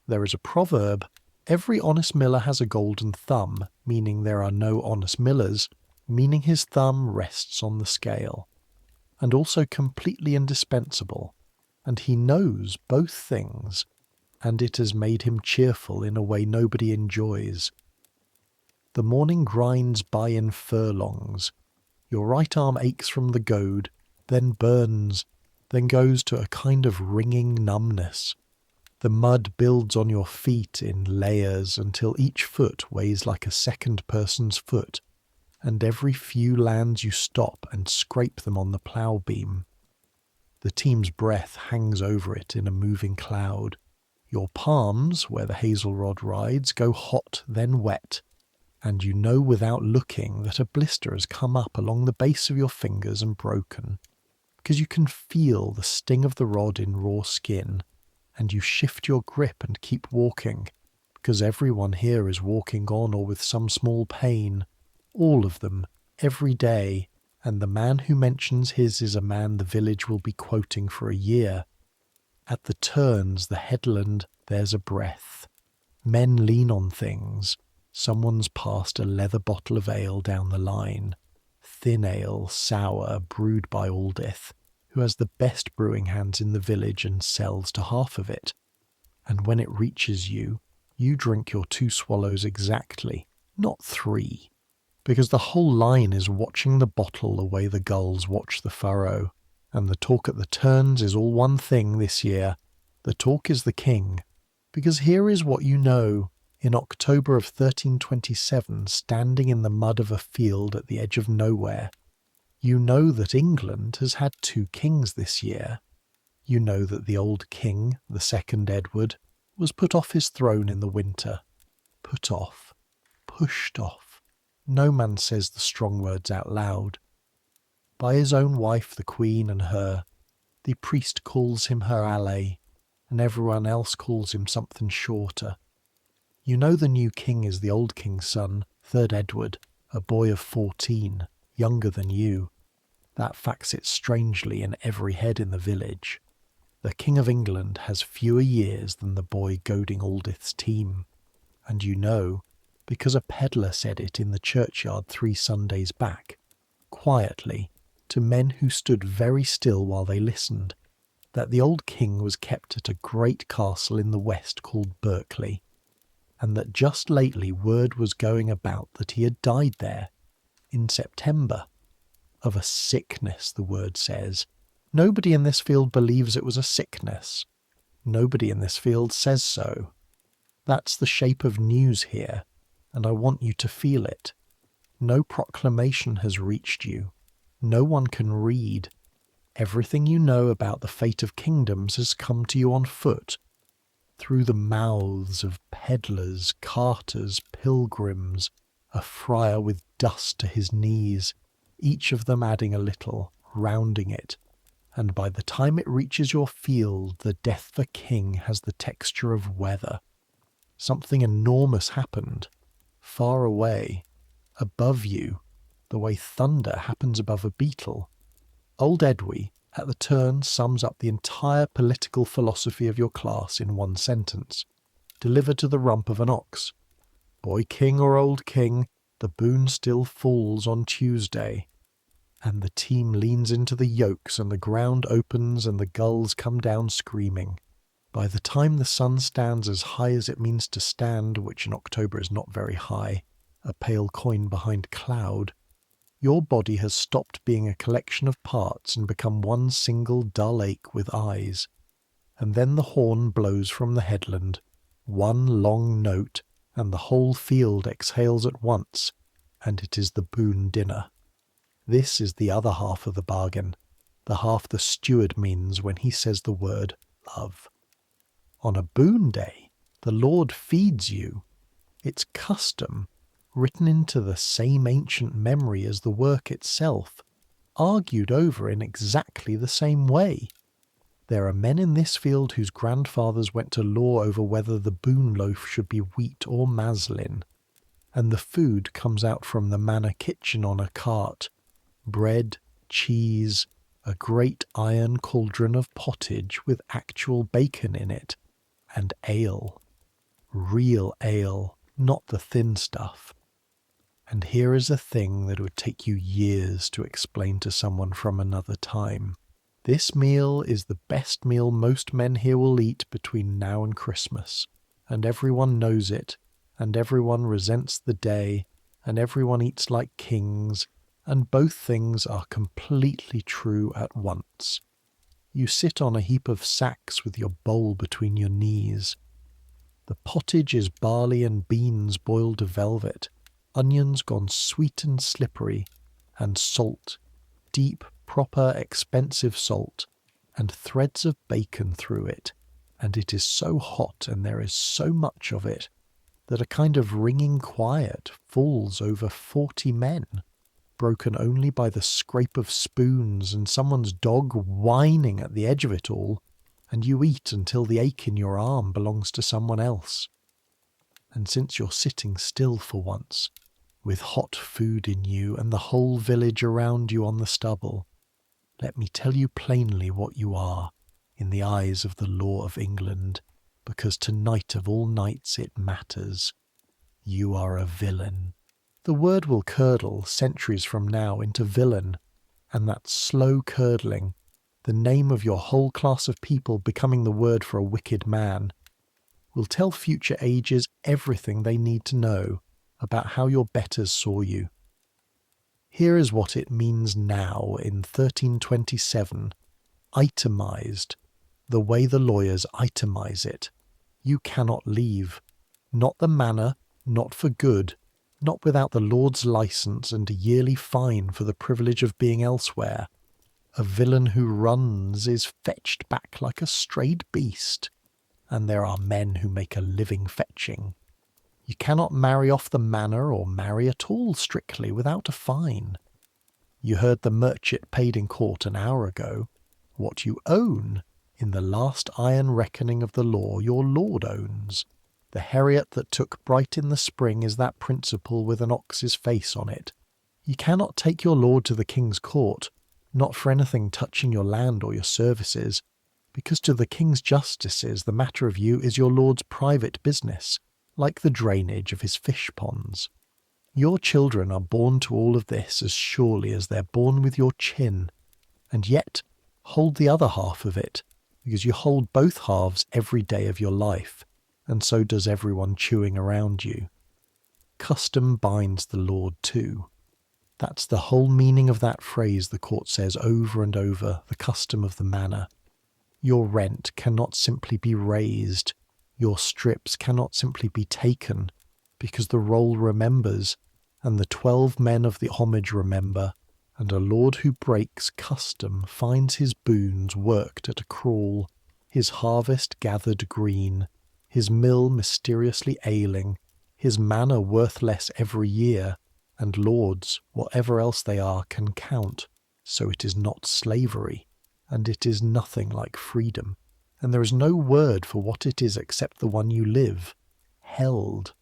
There is a proverb, every honest miller has a golden thumb, meaning there are no honest millers, meaning his thumb rests on the scale, and also completely indispensable, and he knows both things, and it has made him cheerful in a way nobody enjoys. The morning grinds by in furlongs. Your right arm aches from the goad, then burns, then goes to a kind of ringing numbness. The mud builds on your feet in layers until each foot weighs like a second person's foot, and every few lands you stop and scrape them on the plough beam. The team's breath hangs over it in a moving cloud. Your palms, where the hazel rod rides, go hot, then wet, and you know without looking that a blister has come up along the base of your fingers and broken, because you can feel the sting of the rod in raw skin, and you shift your grip and keep walking, because everyone here is walking on or with some small pain, all of them, every day, and the man who mentions his is a man the village will be quoting for a year. At the turns, the headland, there's a breath. Men lean on things. Someone's passed a leather bottle of ale down the line. Thin ale, sour, brewed by all.This, who has the best brewing hands in the village and sells to half of it. And when it reaches you, you drink your 2 swallows exactly, not 3, because the whole line is watching the bottle the way the gulls watch the furrow, and the talk at the turns is all one thing this year. The talk is the king, because here is what you know. In October of 1327, standing in the mud of a field at the edge of nowhere, you know that England has had 2 kings this year. You know that the old king, the 2nd Edward, was put off his throne in the winter. Put off. Pushed off. No man says the strong words out loud. By his own wife, the queen, and her. The priest calls him her ally, and everyone else calls him something shorter. You know the new king is the old king's son, 3rd Edward, a boy of 14, younger than you. That facts it strangely in every head in the village. The King of England has fewer years than the boy goading all.This team. And you know, because a pedlar said it in the churchyard 3 Sundays back, quietly, to men who stood very still while they listened, that the old king was kept at a great castle in the west called Berkeley, and that just lately word was going about that he had died there, in September. Of a sickness, the word says. Nobody in this field believes it was a sickness. Nobody in this field says so. That's the shape of news here, and I want you to feel it. No proclamation has reached you. No one can read. Everything you know about the fate of kingdoms has come to you on foot, through the mouths of pedlars, carters, pilgrims, a friar with dust to his knees, each of them adding a little, rounding it, and by the time it reaches your field, the death of a king has the texture of weather. Something enormous happened, far away, above you, the way thunder happens above a beetle. Old Edwy, at the turn, sums up the entire political philosophy of your class in one sentence, delivered to the rump of an ox. Boy king or old king, the boon still falls on Tuesday. And the team leans into the yokes and the ground opens and the gulls come down screaming. By the time the sun stands as high as it means to stand, which in October is not very high, a pale coin behind cloud, Your body has stopped being a collection of parts and become one single dull ache with eyes. And then the horn blows from the headland, one long note, and the whole field exhales at once, and it is the boon dinner. This is the other half of the bargain, the half the steward means when he says the word love. On a boon day, the Lord feeds you. It's custom, written into the same ancient memory as the work itself, argued over in exactly the same way. There are men in this field whose grandfathers went to law over whether the boon loaf should be wheat or maslin, and the food comes out from the manor kitchen on a cart. Bread, cheese, a great iron cauldron of pottage with actual bacon in it, and ale. Real ale, not the thin stuff. And here is a thing that would take you years to explain to someone from another time. This meal is the best meal most men here will eat between now and Christmas, and everyone knows it, and everyone resents the day, and everyone eats like kings, and both things are completely true at once. You sit on a heap of sacks with your bowl between your knees. The pottage is barley and beans boiled to velvet, onions gone sweet and slippery, and salt, deep, proper, expensive salt, and threads of bacon through it, and it is so hot and there is so much of it that a kind of ringing quiet falls over 40 men, broken only by the scrape of spoons and someone's dog whining at the edge of it all, and you eat until the ache in your arm belongs to someone else. And since you're sitting still for once, with hot food in you and the whole village around you on the stubble, let me tell you plainly what you are in the eyes of the law of England, because tonight of all nights it matters. You are a villain. The word will curdle centuries from now into villain, and that slow curdling, the name of your whole class of people becoming the word for a wicked man, will tell future ages everything they need to know about how your betters saw you. Here is what it means now in 1327, itemized, the way the lawyers itemize it. You cannot leave, not the manor, not for good, not without the Lord's license and a yearly fine for the privilege of being elsewhere. A villain who runs is fetched back like a strayed beast, and there are men who make a living fetching. You cannot marry off the manor or marry at all strictly without a fine. You heard the merchant paid in court an hour ago. What you own, in the last iron reckoning of the law, your lord owns. The heriot that took Bright in the spring is that principle with an ox's face on it. You cannot take your lord to the king's court, not for anything touching your land or your services, because to the king's justices the matter of you is your lord's private business, like the drainage of his fish ponds. Your children are born to all of this as surely as they're born with your chin, and yet hold the other half of it, because you hold both halves every day of your life, and so does everyone chewing around you. Custom binds the Lord too. That's the whole meaning of that phrase the court says over and over, the custom of the manor. Your rent cannot simply be raised, your strips cannot simply be taken, because the roll remembers, and the 12 men of the homage remember, and a lord who breaks custom finds his boons worked at a crawl, his harvest gathered green, his mill mysteriously ailing, his manor worth less every year, and lords, whatever else they are, can count, so it is not slavery, and it is nothing like freedom, and there is no word for what it is except the one you live, held.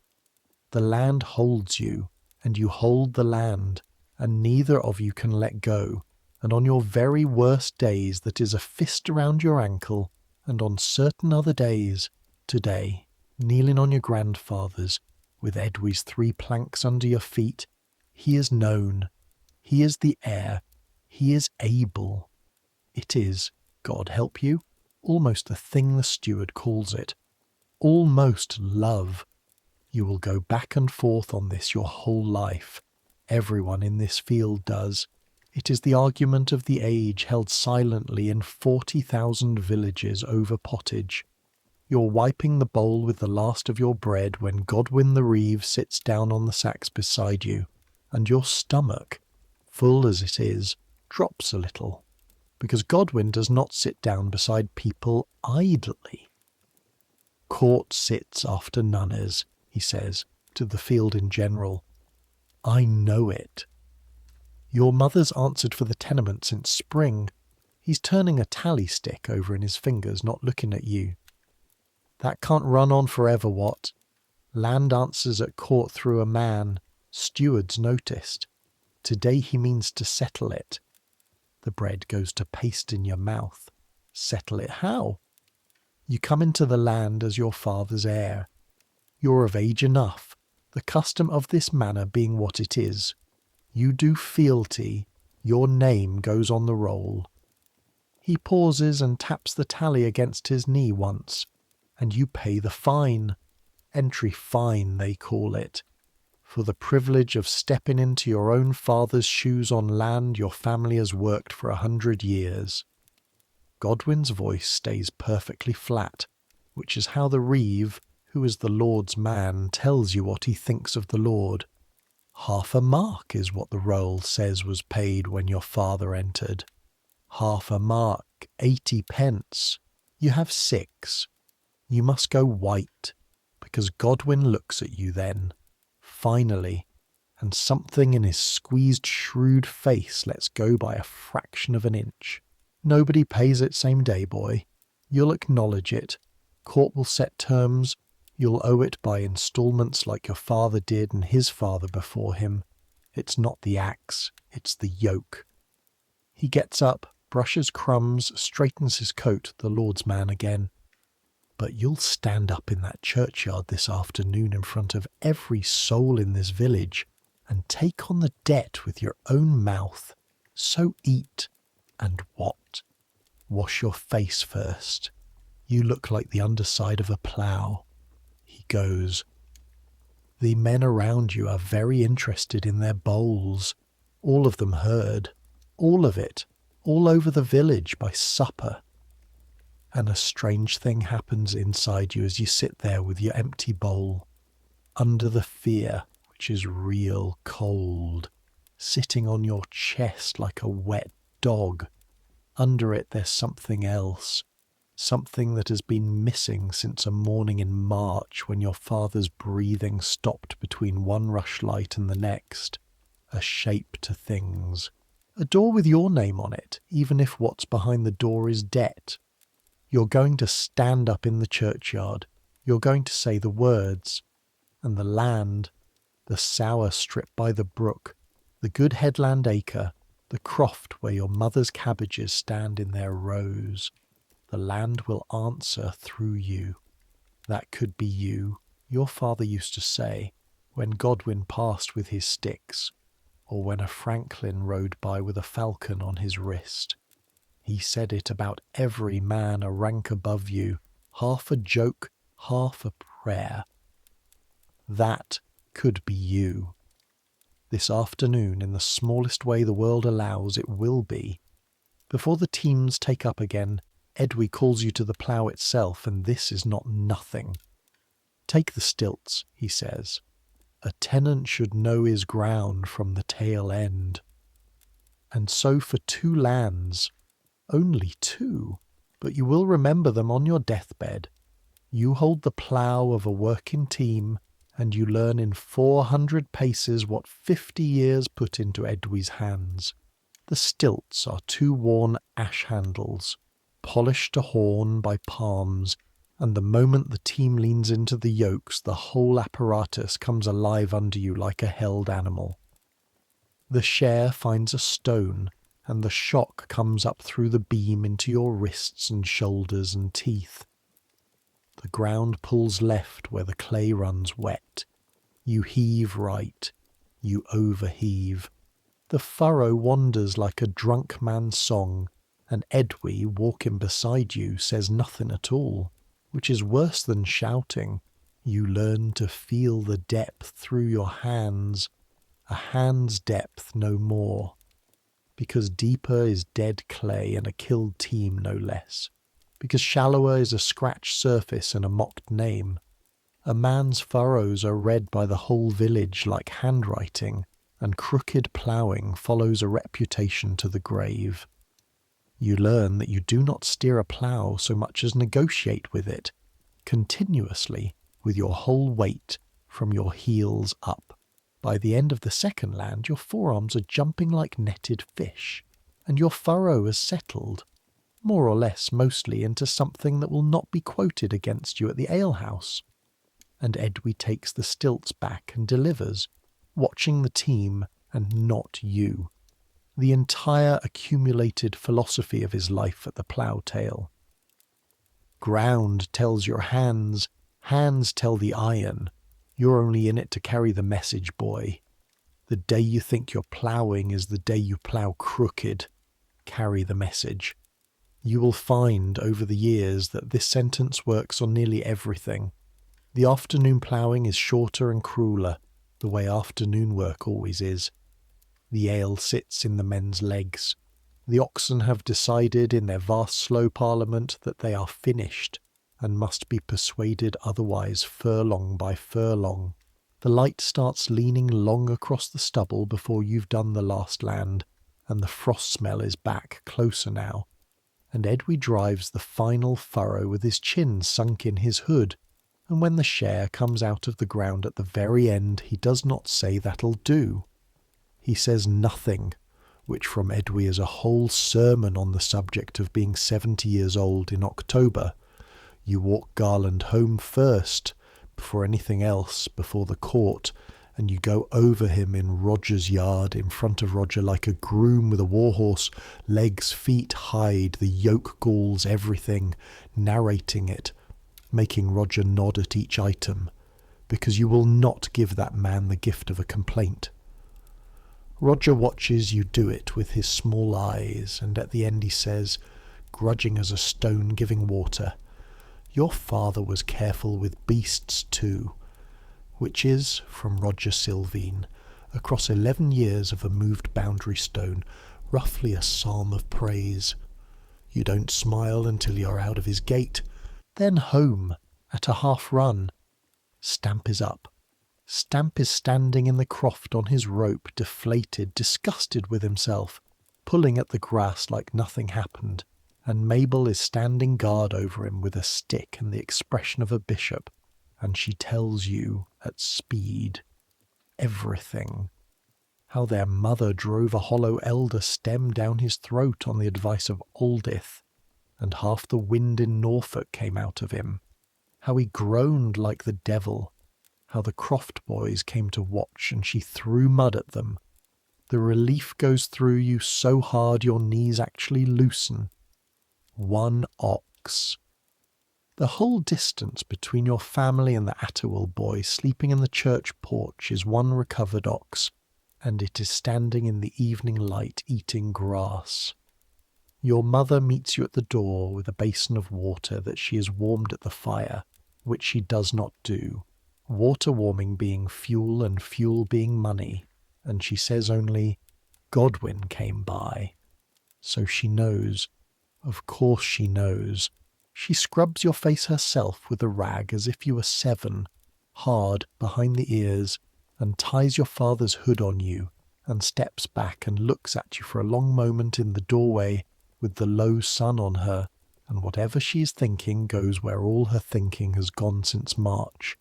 The land holds you, and you hold the land, and neither of you can let go, and on your very worst days that is a fist around your ankle, and on certain other days, today, kneeling on your grandfather's, with Edwy's 3 planks under your feet, he is known, he is the heir, he is able. It is, God help you, almost the thing the steward calls it, almost love. You will go back and forth on this your whole life, Everyone in this field does. It is the argument of the age held silently in 40,000 villages over pottage. You're wiping the bowl with the last of your bread when Godwin the Reeve sits down on the sacks beside you, and your stomach, full as it is, drops a little, because Godwin does not sit down beside people idly. Court sits after nunners, he says, to the field in general. I know it. Your mother's answered for the tenement since spring. He's turning a tally stick over in his fingers, not looking at you. That can't run on forever, what? Land answers at court through a man. Stewards noticed. Today he means to settle it. The bread goes to paste in your mouth. Settle it how? You come into the land as your father's heir. You're of age enough, the custom of this manor being what it is. You do fealty, your name goes on the roll. He pauses and taps the tally against his knee once, and you pay the fine. Entry fine, they call it, for the privilege of stepping into your own father's shoes on land your family has worked for 100 years. Godwin's voice stays perfectly flat, which is how the Reeve, who is the Lord's man, tells you what he thinks of the Lord. 1/2 a mark is what the roll says was paid when your father entered. 1/2 a mark, 80 pence. You have 6. You must go white, because Godwin looks at you then, finally, and something in his squeezed shrewd face lets go by a fraction of an inch. Nobody pays it same day, boy. You'll acknowledge it. Court will set terms. You'll owe it by instalments like your father did and his father before him. It's not the axe, it's the yoke. He gets up, brushes crumbs, straightens his coat, the Lord's man again. But you'll stand up in that churchyard this afternoon in front of every soul in this village and take on the debt with your own mouth. So eat. And what? Wash your face first. You look like the underside of a plough. He goes. The men around you are very interested in their bowls. All of them heard. All of it. All over the village by supper. And a strange thing happens inside you as you sit there with your empty bowl, under the fear, which is real cold, sitting on your chest like a wet dog. Under it there's something else, something that has been missing since a morning in March when your father's breathing stopped between one rushlight and the next. A shape to things. A door with your name on it, even if what's behind the door is debt. You're going to stand up in the churchyard. You're going to say the words. And the land, the sour strip by the brook, the good headland acre, the croft where your mother's cabbages stand in their rows. The land will answer through you. That could be you, your father used to say, when Godwin passed with his sticks, or when a franklin rode by with a falcon on his wrist. He said it about every man a rank above you, half a joke, half a prayer. That could be you. This afternoon, in the smallest way the world allows, it will be. Before the teams take up again, Edwy calls you to the plough itself, and this is not nothing. Take the stilts, he says. A tenant should know his ground from the tail end. And so for 2 lands, only 2, but you will remember them on your deathbed. You hold the plough of a working team, and you learn in 400 paces what 50 years put into Edwy's hands. The stilts are 2 worn ash handles, polished to horn by palms, and the moment the team leans into the yokes, the whole apparatus comes alive under you like a held animal. The share finds a stone, and the shock comes up through the beam into your wrists and shoulders and teeth. The ground pulls left where the clay runs wet. You heave right. You overheave. The furrow wanders like a drunk man's song, and Edwy, walking beside you, says nothing at all, which is worse than shouting. You learn to feel the depth through your hands, a hand's depth no more, because deeper is dead clay and a killed team no less, because shallower is a scratched surface and a mocked name. A man's furrows are read by the whole village like handwriting, and crooked ploughing follows a reputation to the grave. You learn that you do not steer a plough so much as negotiate with it, continuously, with your whole weight, from your heels up. By the end of the second land, your forearms are jumping like netted fish, and your furrow has settled, more or less mostly, into something that will not be quoted against you at the alehouse. And Edwy takes the stilts back and delivers, watching the team and not you, the entire accumulated philosophy of his life at the plough tail. Ground tells your hands, hands tell the iron. You're only in it to carry the message, boy. The day you think you're ploughing is the day you plough crooked. Carry the message. You will find over the years that this sentence works on nearly everything. The afternoon ploughing is shorter and crueler, the way afternoon work always is. The ale sits in the men's legs. The oxen have decided in their vast slow parliament that they are finished, and must be persuaded otherwise furlong by furlong. The light starts leaning long across the stubble before you've done the last land, and the frost smell is back closer now. And Edwy drives the final furrow with his chin sunk in his hood, and when the share comes out of the ground at the very end, he does not say that'll do. He says nothing, which from Edwy is a whole sermon on the subject of being 70 years old in October. You walk Garland home first, before anything else, before the court, and you go over him in Roger's yard, in front of Roger like a groom with a warhorse, legs, feet, hide, the yoke galls, everything, narrating it, making Roger nod at each item, because you will not give that man the gift of a complaint. Roger watches you do it with his small eyes, and at the end he says, grudging as a stone giving water, "Your father was careful with beasts too," which is, from Roger Sylvine, across 11 years of a moved boundary stone, roughly a psalm of praise. You don't smile until you're out of his gate, then home, at a half run. Stamp is up. Stamp is standing in the croft on his rope, deflated, disgusted with himself, pulling at the grass like nothing happened, and Mabel is standing guard over him with a stick and the expression of a bishop, and she tells you, at speed, everything. How their mother drove a hollow elder stem down his throat on the advice of long.This, and half the wind in Norfolk came out of him. How he groaned like the devil. How the Croft boys came to watch and she threw mud at them. The relief goes through you so hard your knees actually loosen. 1 ox. The whole distance between your family and the Atterwell boy sleeping in the church porch is 1 recovered ox, and it is standing in the evening light eating grass. Your mother meets you at the door with a basin of water that she has warmed at the fire, which she does not do, water warming being fuel and fuel being money, and she says only, "Godwin came by." So she knows. Of course she knows. She scrubs your face herself with a rag as if you were 7, hard behind the ears, and ties your father's hood on you, and steps back and looks at you for a long moment in the doorway with the low sun on her, and whatever she is thinking goes where all her thinking has gone since March,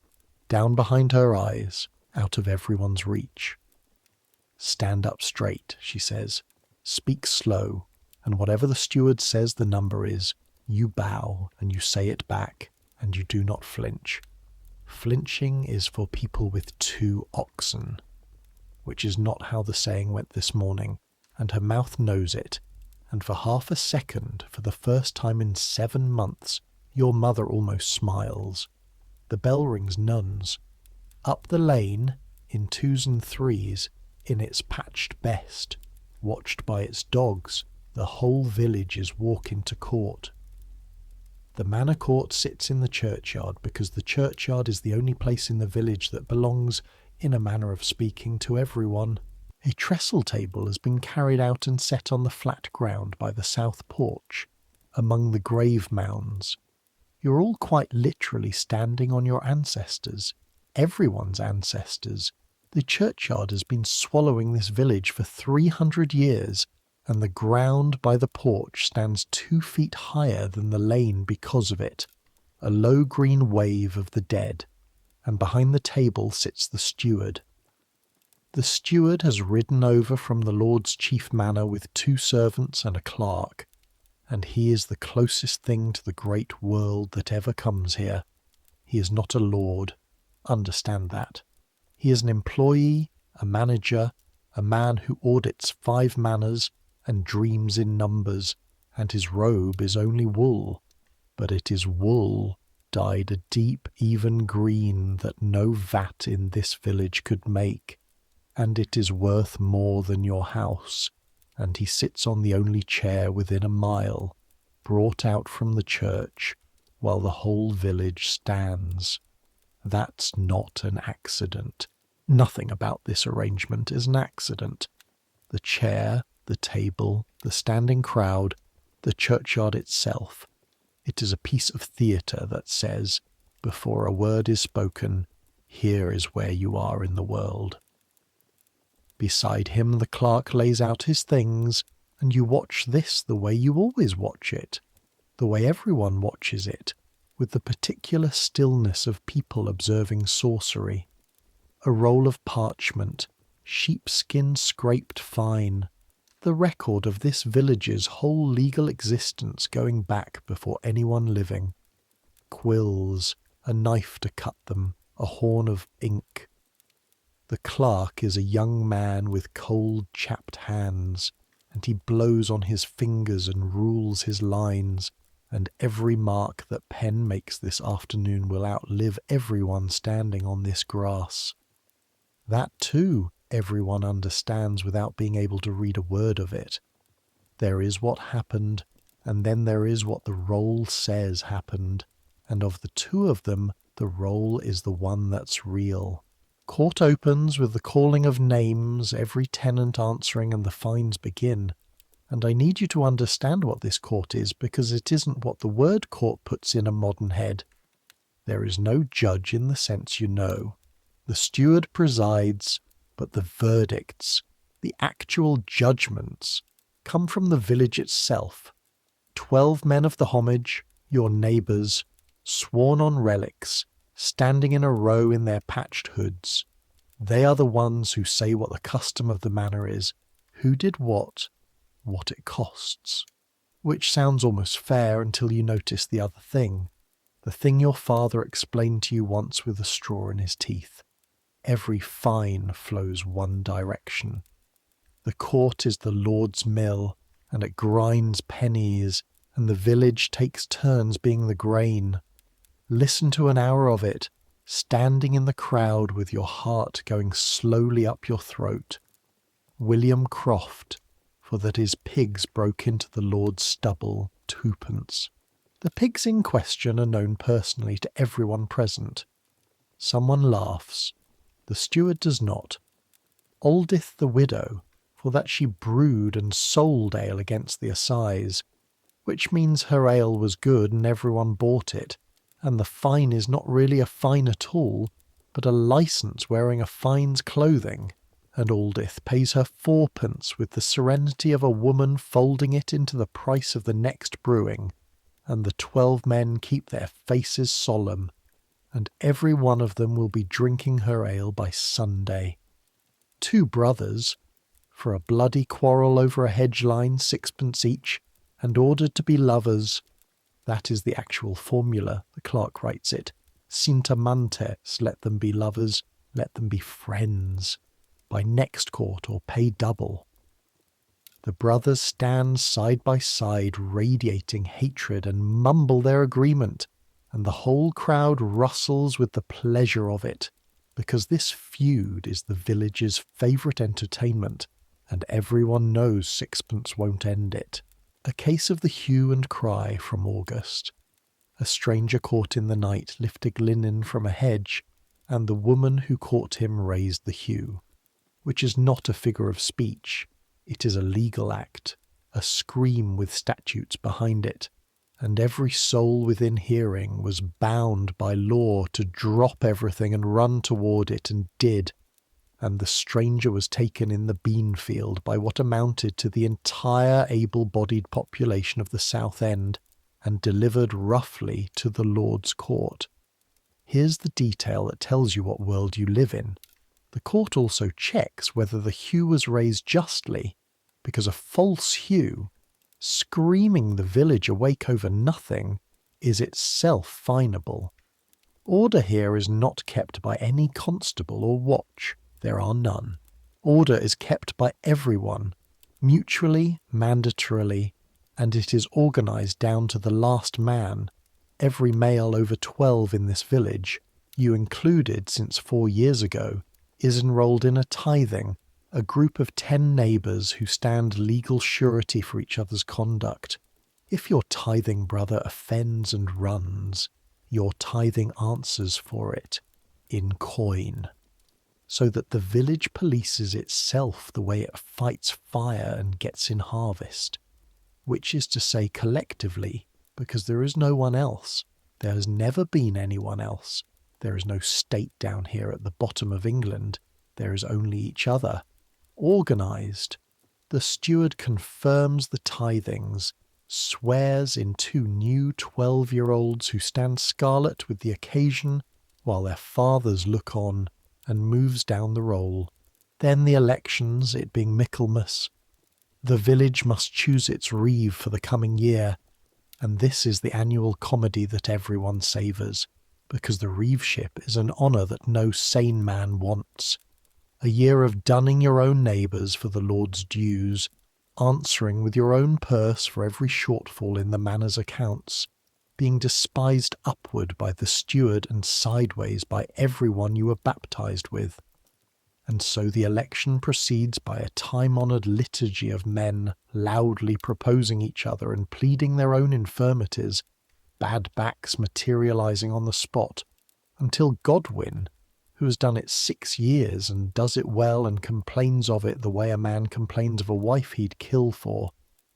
down behind her eyes, out of everyone's reach. "Stand up straight," she says. "Speak slow, and whatever the steward says the number is, you bow and you say it back, and you do not flinch. Flinching is for people with 2 oxen, which is not how the saying went this morning, and her mouth knows it, and for half a second, for the first time in 7 months, your mother almost smiles. The bell rings nuns. Up the lane, in 2s and 3s, in its patched best, watched by its dogs, the whole village is walking to court. The manor court sits in the churchyard because the churchyard is the only place in the village that belongs in a manner of speaking, to everyone. A trestle table has been carried out and set on the flat ground by the south porch, among the grave mounds. You're all quite literally standing on your ancestors, everyone's ancestors. The churchyard has been swallowing this village for 300 years, and the ground by the porch stands 2 feet higher than the lane because of it, a low green wave of the dead, and behind the table sits the steward. The steward has ridden over from the Lord's chief manor with 2 servants and a clerk, and he is the closest thing to the great world that ever comes here. He is not a lord, understand that. He is an employee, a manager, a man who audits 5 manors and dreams in numbers, and his robe is only wool, but it is wool dyed a deep even green that no vat in this village could make, and it is worth more than your house, and he sits on the only chair within a mile, brought out from the church, while the whole village stands. That's not an accident. Nothing about this arrangement is an accident. The chair, the table, the standing crowd, the churchyard itself. It is a piece of theatre that says, before a word is spoken, here is where you are in the world. Beside him the clerk lays out his things, and you watch this the way you always watch it, the way everyone watches it, with the particular stillness of people observing sorcery. A roll of parchment, sheepskin scraped fine, the record of this village's whole legal existence going back before anyone living. Quills, a knife to cut them, a horn of ink. The clerk is a young man with cold, chapped hands, and he blows on his fingers and rules his lines, and every mark that pen makes this afternoon will outlive everyone standing on this grass. That, too, everyone understands without being able to read a word of it. There is what happened, and then there is what the roll says happened, and of the 2 of them, the roll is the one that's real. Court opens with the calling of names, every tenant answering, and the fines begin. And I need you to understand what this court is, because it isn't what the word court puts in a modern head. There is no judge in the sense you know. The steward presides, but the verdicts, the actual judgments, come from the village itself. 12 men of the homage, your neighbours, sworn on relics, standing in a row in their patched hoods. They are the ones who say what the custom of the manor is, who did what it costs. Which sounds almost fair until you notice the other thing, the thing your father explained to you once with a straw in his teeth. Every fine flows one direction. The court is the Lord's mill, and it grinds pennies, and the village takes turns being the grain. Listen to an hour of it, standing in the crowd with your heart going slowly up your throat. William Croft, for that his pigs broke into the Lord's stubble, 2d. The pigs in question are known personally to everyone present. Someone laughs. The steward does not. oldeth the widow, for that she brewed and sold ale against the assize, which means her ale was good and everyone bought it, and the fine is not really a fine at all, but a licence wearing a fine's clothing, and Aldith pays her 4d with the serenity of a woman folding it into the price of the next brewing, and the 12 men keep their faces solemn, and every one of them will be drinking her ale by Sunday. 2 brothers, for a bloody quarrel over a hedge line, 6d each, and ordered to be lovers. That is the actual formula, the clerk writes it. Sintamantes, let them be lovers, let them be friends. By next court or pay double. The brothers stand side by side, radiating hatred, and mumble their agreement, and the whole crowd rustles with the pleasure of it, because this feud is the village's favourite entertainment, and everyone knows 6d won't end it. A case of the hue and cry from August. A stranger caught in the night lifting linen from a hedge, and the woman who caught him raised the hue, which is not a figure of speech, it is a legal act, a scream with statutes behind it, and every soul within hearing was bound by law to drop everything and run toward it, and did, and the stranger was taken in the bean field by what amounted to the entire able-bodied population of the South End, and delivered roughly to the Lord's court. Here's the detail that tells you what world you live in. The court also checks whether the hue was raised justly, because a false hue, screaming the village awake over nothing, is itself finable. Order here is not kept by any constable or watch. There are none. Order is kept by everyone, mutually, mandatorily, and it is organised down to the last man. Every male over 12 in this village, you included since 4 years ago, is enrolled in a tithing, a group of 10 neighbours who stand legal surety for each other's conduct. If your tithing brother offends and runs, your tithing answers for it in coin, so that the village polices itself the way it fights fire and gets in harvest, which is to say collectively, because there is no one else. There has never been anyone else. There is no state down here at the bottom of England. There is only each other. Organised. The steward confirms the tithings, swears in 2 new 12-year-olds who stand scarlet with the occasion while their fathers look on, and moves down the roll. Then the elections, it being Michaelmas. The village must choose its reeve for the coming year, and this is the annual comedy that everyone savours, because the reeveship is an honour that no sane man wants. A year of dunning your own neighbours for the Lord's dues, answering with your own purse for every shortfall in the manor's accounts, being despised upward by the steward and sideways by everyone you were baptized with. And so the election proceeds by a time-honoured liturgy of men loudly proposing each other and pleading their own infirmities, bad backs materialising on the spot, until Godwin, who has done it 6 years and does it well and complains of it the way a man complains of a wife he'd kill for,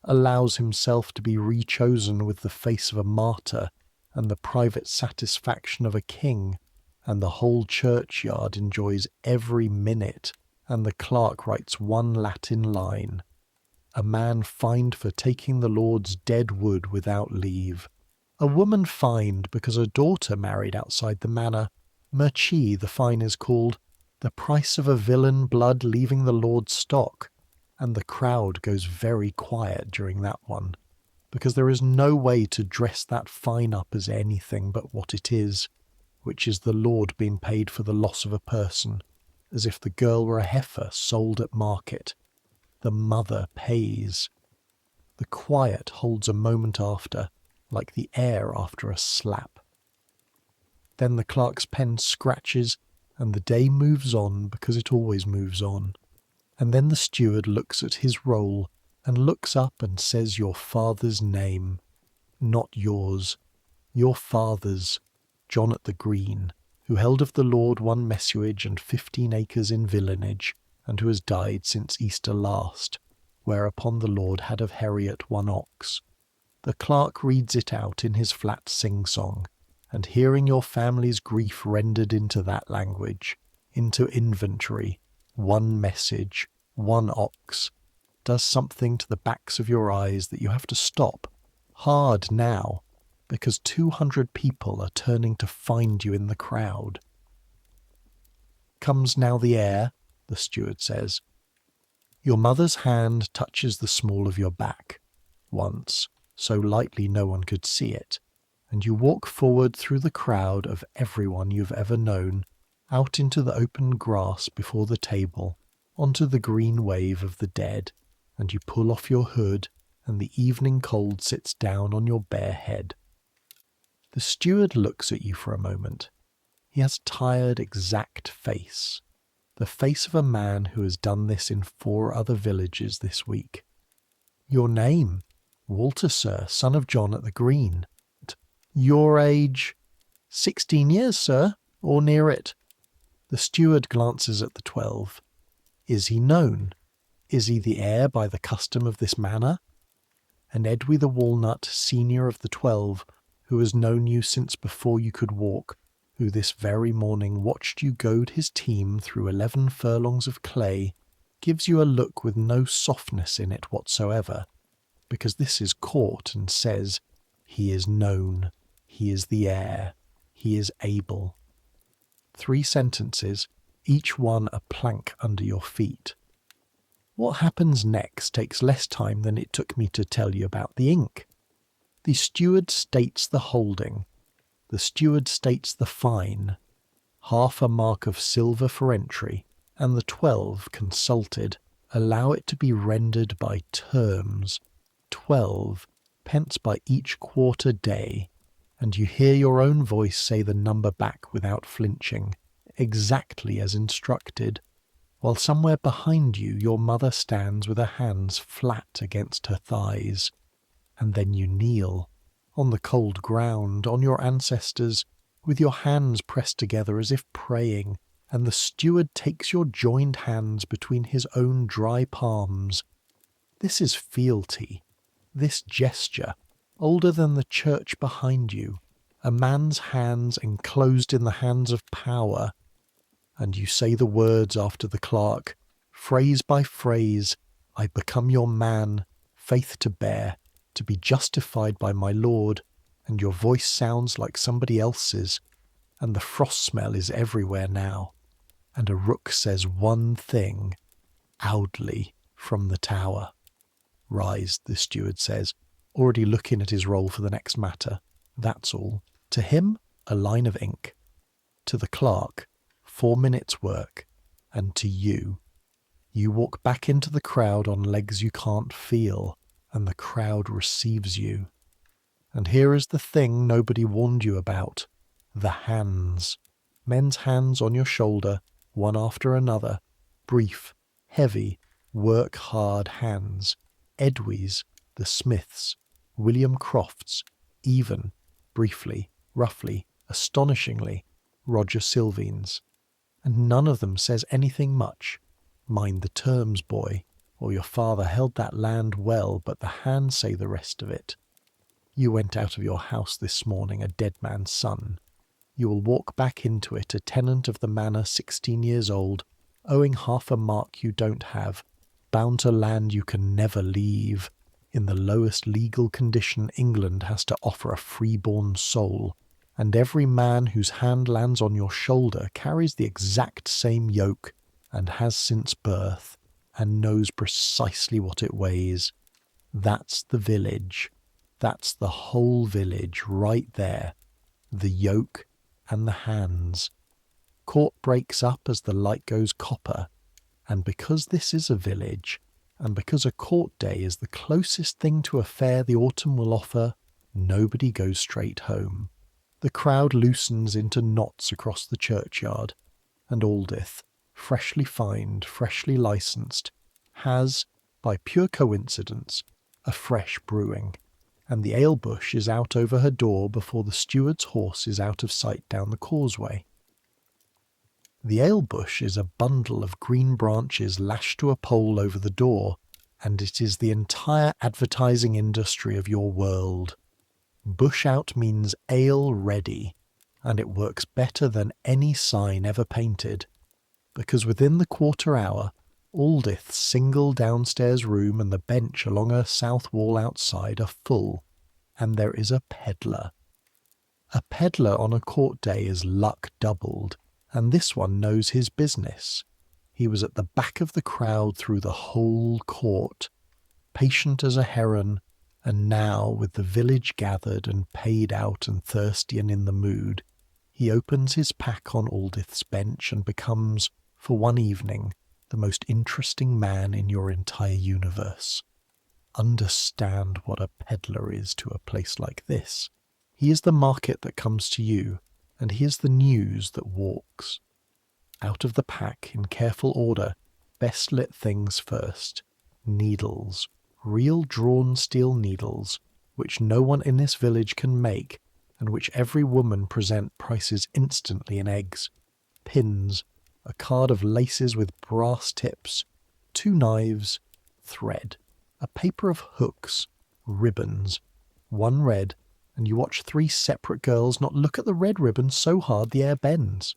allows himself to be rechosen with the face of a martyr and the private satisfaction of a king, and the whole churchyard enjoys every minute, and the clerk writes 1 Latin line: a man fined for taking the Lord's dead wood without leave, a woman fined because her daughter married outside the manor. Merchie, the fine is called, the price of a villain blood leaving the Lord's stock, and the crowd goes very quiet during that one, because there is no way to dress that fine up as anything but what it is, which is the Lord being paid for the loss of a person, as if the girl were a heifer sold at market. The mother pays. The quiet holds a moment after, like the air after a slap. Then the clerk's pen scratches, and the day moves on because it always moves on. And then the steward looks at his roll, and looks up and says your father's name. Not yours. Your father's, John at the Green, who held of the Lord 1 messuage and 15 acres in villanage, and who has died since Easter last, whereupon the Lord had of heriot 1 ox. The clerk reads it out in his flat sing-song, and hearing your family's grief rendered into that language, into inventory, 1 message, 1 ox, does something to the backs of your eyes that you have to stop, hard now, because 200 people are turning to find you in the crowd. Comes now the heir, the steward says. Your mother's hand touches the small of your back, once, so lightly no one could see it, and you walk forward through the crowd of everyone you've ever known, out into the open grass before the table, onto the green wave of the dead, and you pull off your hood, and the evening cold sits down on your bare head. The steward looks at you for a moment. He has a tired, exact face, the face of a man who has done this in 4 other villages this week. Your name? Walter, sir, son of John at the Green. Your age? 16 years, sir, or near it. The steward glances at the 12. Is he known? Is he the heir by the custom of this manor? And Edwy the Walnut, senior of the 12, who has known you since before you could walk, who this very morning watched you goad his team through 11 furlongs of clay, gives you a look with no softness in it whatsoever, because this is court, and says, he is known, he is the heir, he is able. 3 sentences, each one a plank under your feet. What happens next takes less time than it took me to tell you about the ink. The steward states the holding. The steward states the fine. Half a mark of silver for entry, and the 12 consulted allow it to be rendered by terms, 12 pence by each quarter day, and you hear your own voice say the number back without flinching, exactly as instructed, while somewhere behind you your mother stands with her hands flat against her thighs. And then you kneel, on the cold ground, on your ancestors, with your hands pressed together as if praying, and the steward takes your joined hands between his own dry palms. This is fealty, this gesture, older than the church behind you, a man's hands enclosed in the hands of power. And you say the words after the clerk, phrase by phrase, I become your man, faith to bear, to be justified by my Lord, and your voice sounds like somebody else's, and the frost smell is everywhere now, and a rook says one thing, Audley, from the tower. Rise, the steward says, already looking at his roll for the next matter. That's all. To him, a line of ink. To the clerk, 4 minutes' work. And to you, you walk back into the crowd on legs you can't feel, and the crowd receives you. And here is the thing nobody warned you about. The hands. Men's hands on your shoulder, one after another. Brief, heavy, work-hard hands. Edwy's, the Smith's, William Croft's, even, briefly, roughly, astonishingly, Roger Sylvine's. And none of them says anything much. Mind the terms, boy, or your father held that land well, but the hands say the rest of it. You went out of your house this morning a dead man's son. You will walk back into it a tenant of the manor 16 years old, owing half a mark you don't have, bound to land you can never leave, in the lowest legal condition England has to offer a free-born soul, and every man whose hand lands on your shoulder carries the exact same yoke, and has since birth, and knows precisely what it weighs. That's the village. That's the whole village right there. The yoke and the hands. Court breaks up as the light goes copper, and because this is a village, and because a court day is the closest thing to a fair the autumn will offer, nobody goes straight home. The crowd loosens into knots across the churchyard, and Aldith, freshly fined, freshly licensed, has, by pure coincidence, a fresh brewing, and the ale bush is out over her door before the steward's horse is out of sight down the causeway. The ale bush is a bundle of green branches lashed to a pole over the door, and it is the entire advertising industry of your world. Bush out means ale ready, and it works better than any sign ever painted, because within the quarter hour, Aldith's single downstairs room and the bench along her south wall outside are full, and there is a pedlar. A pedlar on a court day is luck doubled, and this one knows his business. He was at the back of the crowd through the whole court, patient as a heron, and now, with the village gathered and paid out and thirsty and in the mood, he opens his pack on Aldith's bench and becomes, for one evening, the most interesting man in your entire universe. Understand what a pedlar is to a place like this. He is the market that comes to you, and he is the news that walks. Out of the pack, in careful order, best lit things first. Needles. Real drawn steel needles, which no one in this village can make, and which every woman present prices instantly in eggs. Pins. a card of laces with brass tips, 2 knives, thread, a paper of hooks, ribbons, 1 red, and you watch 3 separate girls not look at the red ribbon so hard the air bends,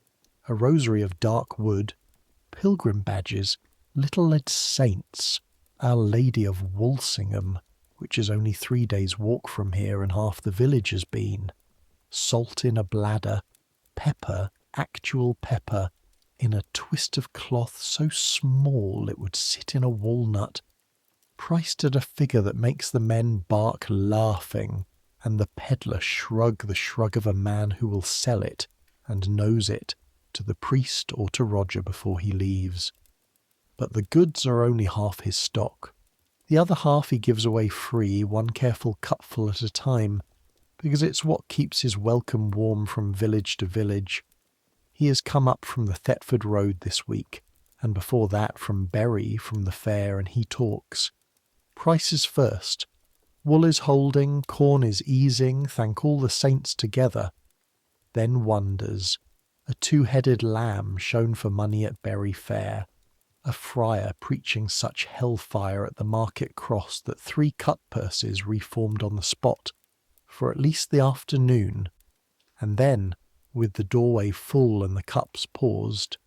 a rosary of dark wood, pilgrim badges, little lead saints, Our Lady of Walsingham, which is only 3 days' walk from here and half the village has been, salt in a bladder, pepper, actual pepper, in a twist of cloth so small it would sit in a walnut, priced at a figure that makes the men bark laughing, and the peddler shrug the shrug of a man who will sell it, and knows it, to the priest or to Roger before he leaves. But the goods are only half his stock. The other half he gives away free, 1 careful cupful at a time, because it's what keeps his welcome warm from village to village. He has come up from the Thetford road this week, and before that from Bury from the fair, and he talks. Prices first. Wool is holding, corn is easing, thank all the saints together. Then wonders. A 2-headed lamb shown for money at Bury fair. A friar preaching such hellfire at the market cross that 3 cut-purses reformed on the spot, for at least the afternoon, and then, with the doorway full and the cups paused,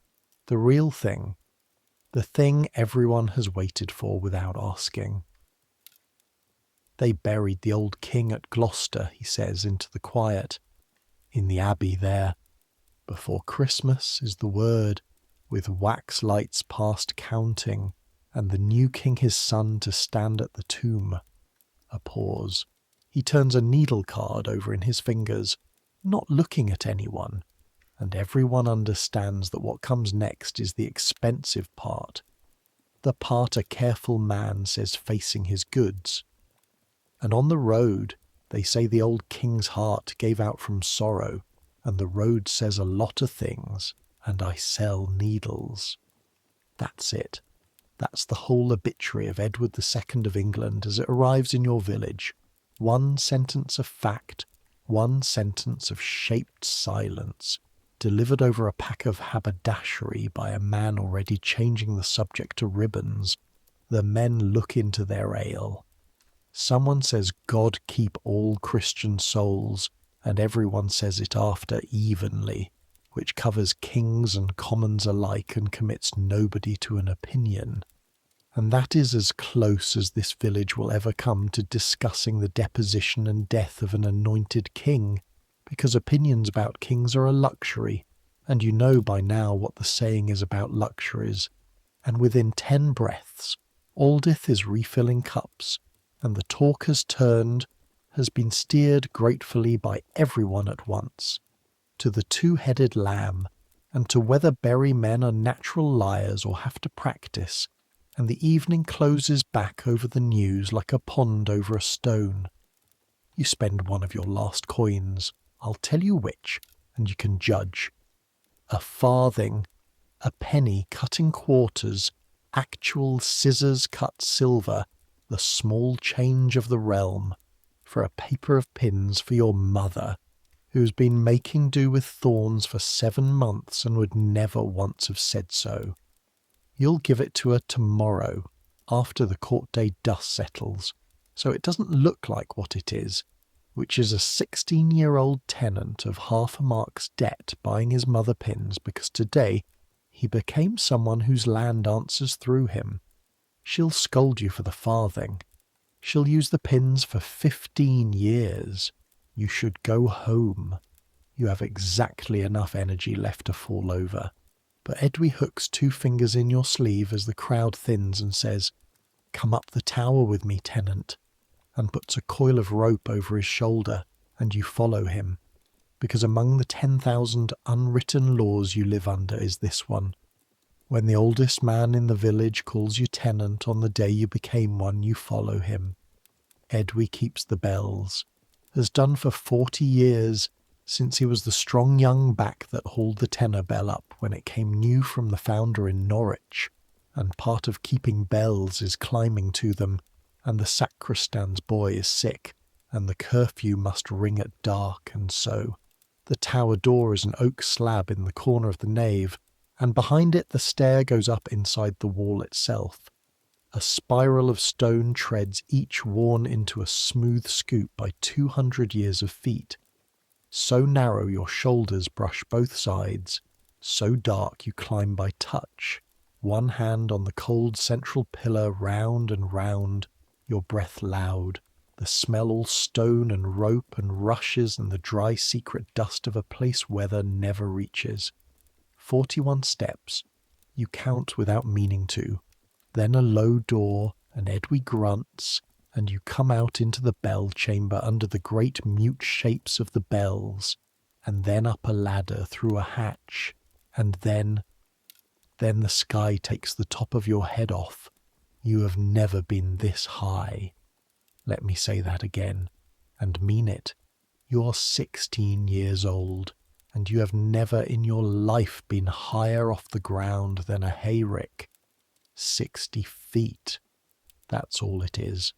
the real thing, the thing everyone has waited for without asking. They buried the old king at Gloucester, he says, into the quiet, in the abbey there. Before Christmas is the word, with wax lights past counting, and the new king his son to stand at the tomb. A pause. He turns a needle card over in his fingers, not looking at anyone, and everyone understands that what comes next is the expensive part, the part a careful man says facing his goods. And on the road, they say the old king's heart gave out from sorrow, and the road says a lot of things, and I sell needles. That's it. That's the whole obituary of Edward II of England as it arrives in your village. 1 sentence of fact, 1 sentence of shaped silence, delivered over a pack of haberdashery by a man already changing the subject to ribbons. The men look into their ale. Someone says, God keep all Christian souls, and everyone says it after evenly, which covers kings and commons alike and commits nobody to an opinion. And that is as close as this village will ever come to discussing the deposition and death of an anointed king, because opinions about kings are a luxury, and you know by now what the saying is about luxuries. And within 10 breaths, Aldith is refilling cups, and the talk has turned, has been steered gratefully by everyone at once, to the 2-headed lamb, and to whether Bury men are natural liars or have to practice, and the evening closes back over the news like a pond over a stone. You spend one of your last coins, I'll tell you which, and you can judge. A farthing, a penny cut in quarters, actual scissors-cut silver, the small change of the realm, for a paper of pins for your mother, who's been making do with thorns for 7 months and would never once have said so. You'll give it to her tomorrow, after the court day dust settles, so it doesn't look like what it is, which is a 16-year-old tenant of half a mark's debt buying his mother pins because today he became someone whose land answers through him. She'll scold you for the farthing. She'll use the pins for 15 years. You should go home. You have exactly enough energy left to fall over. But Edwy hooks 2 fingers in your sleeve as the crowd thins and says, "Come up the tower with me, tenant," and puts a coil of rope over his shoulder, and you follow him, because among the 10,000 unwritten laws you live under is this one. When the oldest man in the village calls you tenant on the day you became one, you follow him. Edwy keeps the bells, has done for 40 years, since he was the strong young back that hauled the tenor bell up when it came new from the founder in Norwich, and part of keeping bells is climbing to them, and the sacristan's boy is sick, and the curfew must ring at dark, and so. The tower door is an oak slab in the corner of the nave, and behind it the stair goes up inside the wall itself. A spiral of stone treads each worn into a smooth scoop by 200 years of feet. So narrow your shoulders brush both sides, so dark you climb by touch, one hand on the cold central pillar round and round, your breath loud, the smell all stone and rope and rushes and the dry secret dust of a place weather never reaches. 41 steps, you count without meaning to, then a low door, and Edwy grunts, and you come out into the bell chamber under the great mute shapes of the bells, and then up a ladder through a hatch, and then the sky takes the top of your head off. You have never been this high. Let me say that again, and mean it. You're 16 years old, and you have never in your life been higher off the ground than a hayrick. 60 feet. That's all it is.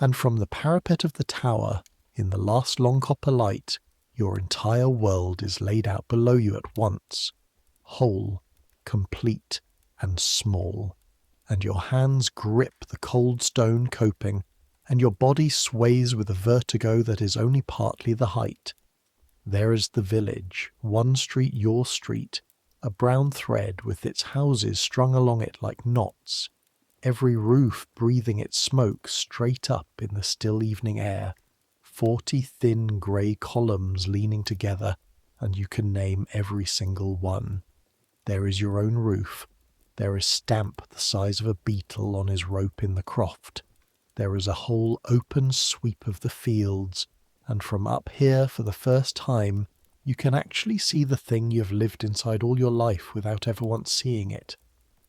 And from the parapet of the tower, in the last long copper light, your entire world is laid out below you at once, whole, complete, and small, and your hands grip the cold stone coping, and your body sways with a vertigo that is only partly the height. There is the village, one street your street, a brown thread with its houses strung along it like knots, every roof breathing its smoke straight up in the still evening air, 40 thin grey columns leaning together, and you can name every single one. There is your own roof. There is Stamp the size of a beetle on his rope in the croft. There is a whole open sweep of the fields, and from up here for the first time you can actually see the thing you have lived inside all your life without ever once seeing it.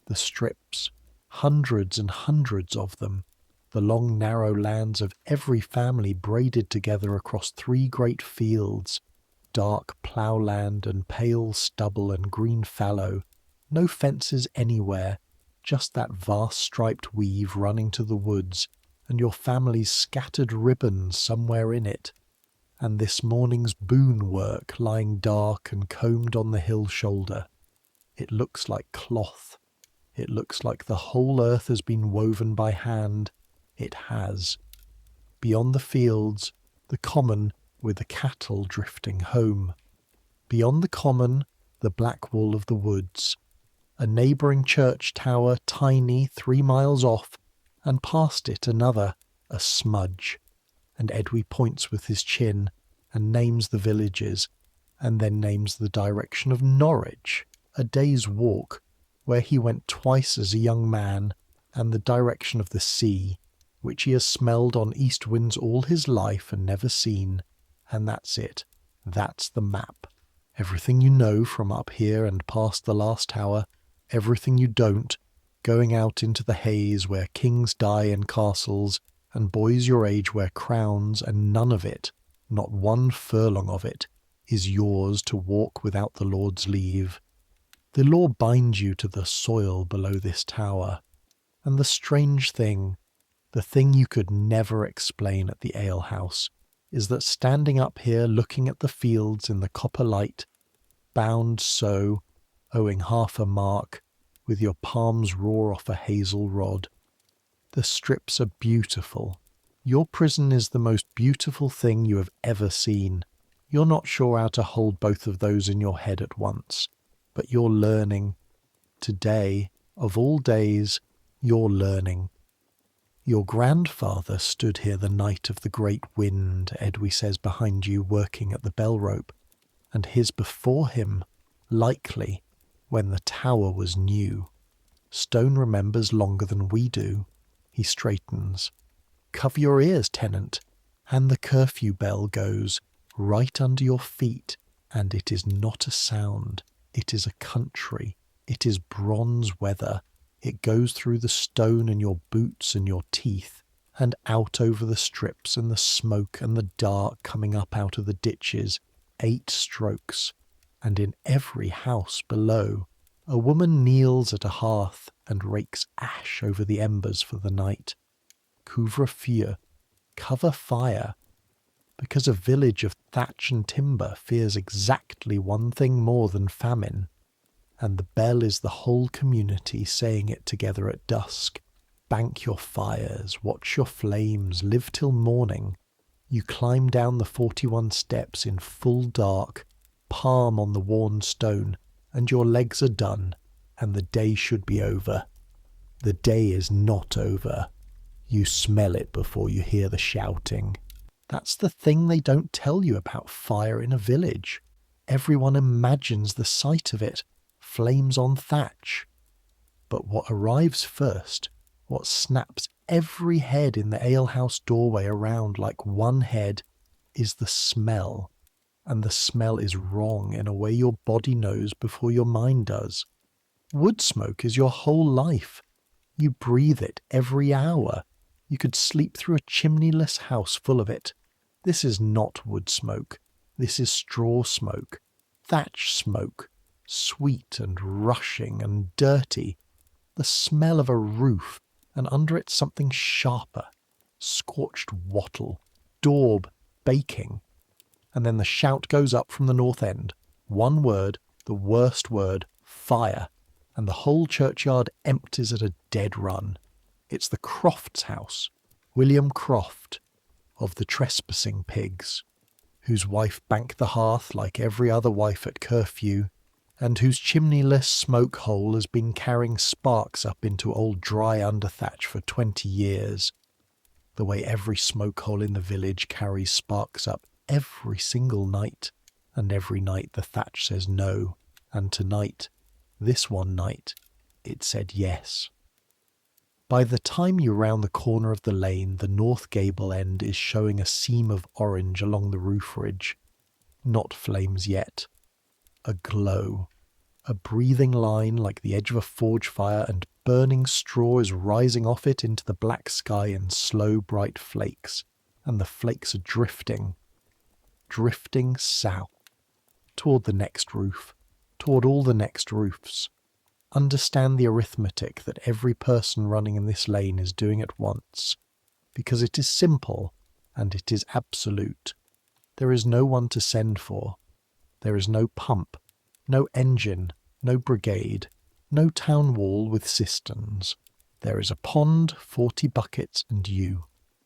The strips, hundreds and hundreds of them, the long narrow lands of every family braided together across 3 great fields, dark ploughland and pale stubble and green fallow, no fences anywhere, just that vast striped weave running to the woods, and your family's scattered ribbons somewhere in it, and this morning's boon work lying dark and combed on the hill shoulder. It looks like cloth. It looks like the whole earth has been woven by hand. It has. Beyond the fields, the common with the cattle drifting home. Beyond the common, the black wall of the woods. A neighbouring church tower, tiny 3 miles off, and past it another, a smudge. And Edwy points with his chin, and names the villages, and then names the direction of Norwich, a day's walk, where he went twice as a young man, and the direction of the sea, which he has smelled on east winds all his life and never seen, and that's it. That's the map. Everything you know from up here and past the last tower, everything you don't, going out into the haze where kings die in castles, and boys your age wear crowns, and none of it, not 1 furlong of it, is yours to walk without the Lord's leave. The law binds you to the soil below this tower, and the strange thing, the thing you could never explain at the alehouse, is that standing up here looking at the fields in the copper light, bound so, owing half a mark, with your palms raw off a hazel rod. The strips are beautiful. Your prison is the most beautiful thing you have ever seen. You're not sure how to hold both of those in your head at once, but you're learning. Today, of all days, you're learning. Your grandfather stood here the night of the great wind, Edwy says behind you, working at the bell rope, and his before him, likely, when the tower was new. Stone remembers longer than we do. He straightens. Cover your ears, tenant, and the curfew bell goes right under your feet, and it is not a sound. It is a country. It is bronze weather. It goes through the stone and your boots and your teeth, and out over the strips and the smoke and the dark coming up out of the ditches. 8 strokes, and in every house below, a woman kneels at a hearth and rakes ash over the embers for the night. Couvre-feu, cover fire, because a village of thatch and timber fears exactly one thing more than famine. and the bell is the whole community saying it together at dusk. Bank your fires, watch your flames, live till morning. You climb down the 41 steps in full dark, palm on the worn stone, and your legs are done, and the day should be over. The day is not over. You smell it before you hear the shouting. That's the thing they don't tell you about fire in a village. Everyone imagines the sight of it, flames on thatch. But what arrives first, what snaps every head in the alehouse doorway around like one head, is the smell. And the smell is wrong in a way your body knows before your mind does. Wood smoke is your whole life. You breathe it every hour. You could sleep through a chimneyless house full of it. This is not wood smoke. This is straw smoke. Thatch smoke. Sweet and rushing and dirty. The smell of a roof, and under it something sharper. Scorched wattle. Daub. Baking. And then the shout goes up from the north end. One word, the worst word, fire. And the whole churchyard empties at a dead run. It's the Croft's house, William Croft, of the trespassing pigs, whose wife banked the hearth like every other wife at curfew, and whose chimneyless smoke hole has been carrying sparks up into old dry underthatch for 20 years, the way every smoke hole in the village carries sparks up every single night, and every night the thatch says no, and tonight, this one night, it said yes. By the time you round the corner of the lane, the north gable end is showing a seam of orange along the roof ridge. Not flames yet. A glow. A breathing line like the edge of a forge fire, and burning straw is rising off it into the black sky in slow bright flakes, and the flakes are drifting south, toward the next roof, toward all the next roofs. Understand the arithmetic that every person running in this lane is doing at once, because it is simple and it is absolute. There is no one to send for. There is no pump, no engine, no brigade, no town wall with cisterns. There is a pond, 40 buckets, and you.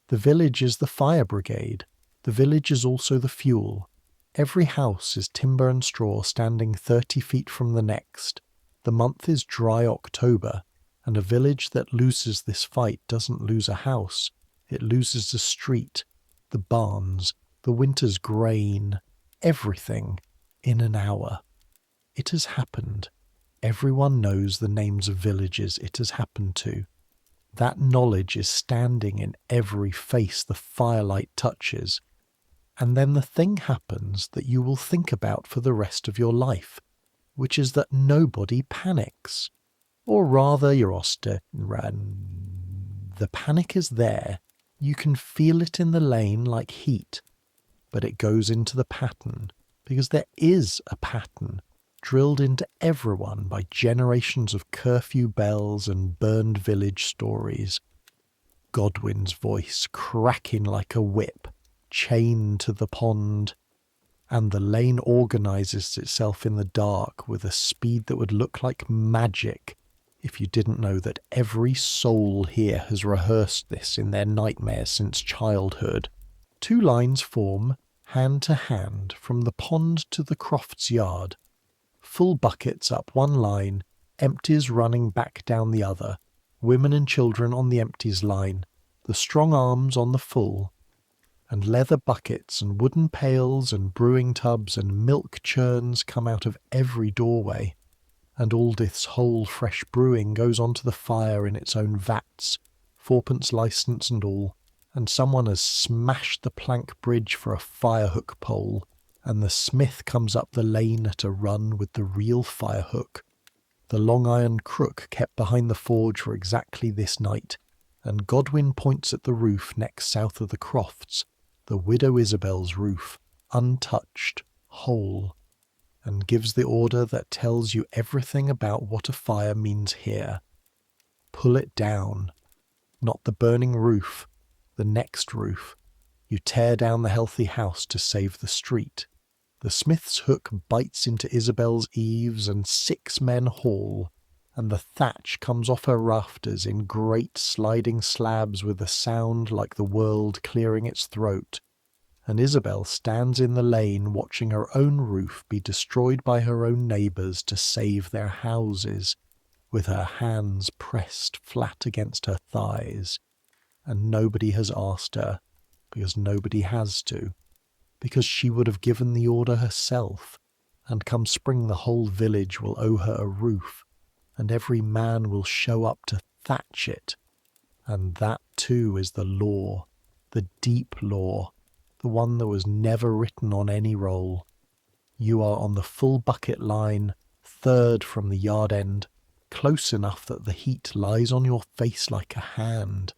The village is the fire brigade. The village is also the fuel. Every house is timber and straw standing 30 feet from the next. The month is dry October, and a village that loses this fight doesn't lose a house. It loses a street, the barns, the winter's grain, everything, in an hour. It has happened. Everyone knows the names of villages it has happened to. That knowledge is standing in every face the firelight touches. And then the thing happens that you will think about for the rest of your life, which is that nobody panics. Or rather, your Oster, the panic is there. You can feel it in the lane like heat, but it goes into the pattern, because there is a pattern drilled into everyone by generations of curfew bells and burned village stories. Godwin's voice cracking like a whip, chained to the pond, and the lane organises itself in the dark with a speed that would look like magic if you didn't know that every soul here has rehearsed this in their nightmares since childhood. 2 lines form, hand to hand, from the pond to the Crofts' yard. Full buckets up one line, empties running back down the other, women and children on the empties line, the strong arms on the full, and leather buckets and wooden pails and brewing tubs and milk churns come out of every doorway, and Aldith's whole fresh brewing goes onto the fire in its own vats, 4pence licence and all, and someone has smashed the plank bridge for a firehook pole, and the smith comes up the lane at a run with the real firehook, the long iron crook kept behind the forge for exactly this night, and Godwin points at the roof next south of the Crofts, the Widow Isabel's roof, untouched, whole, and gives the order that tells you everything about what a fire means here. Pull it down. Not the burning roof, the next roof. You tear down the healthy house to save the street. The smith's hook bites into Isabel's eaves, and 6 men haul, and the thatch comes off her rafters in great sliding slabs with a sound like the world clearing its throat, and Isabel stands in the lane watching her own roof be destroyed by her own neighbours to save their houses, with her hands pressed flat against her thighs, and nobody has asked her, because nobody has to, because she would have given the order herself, and come spring the whole village will owe her a roof, and every man will show up to thatch it. And that too is the law, the deep law, the one that was never written on any roll. You are on the full bucket line, 3rd from the yard end, close enough that the heat lies on your face like a hand.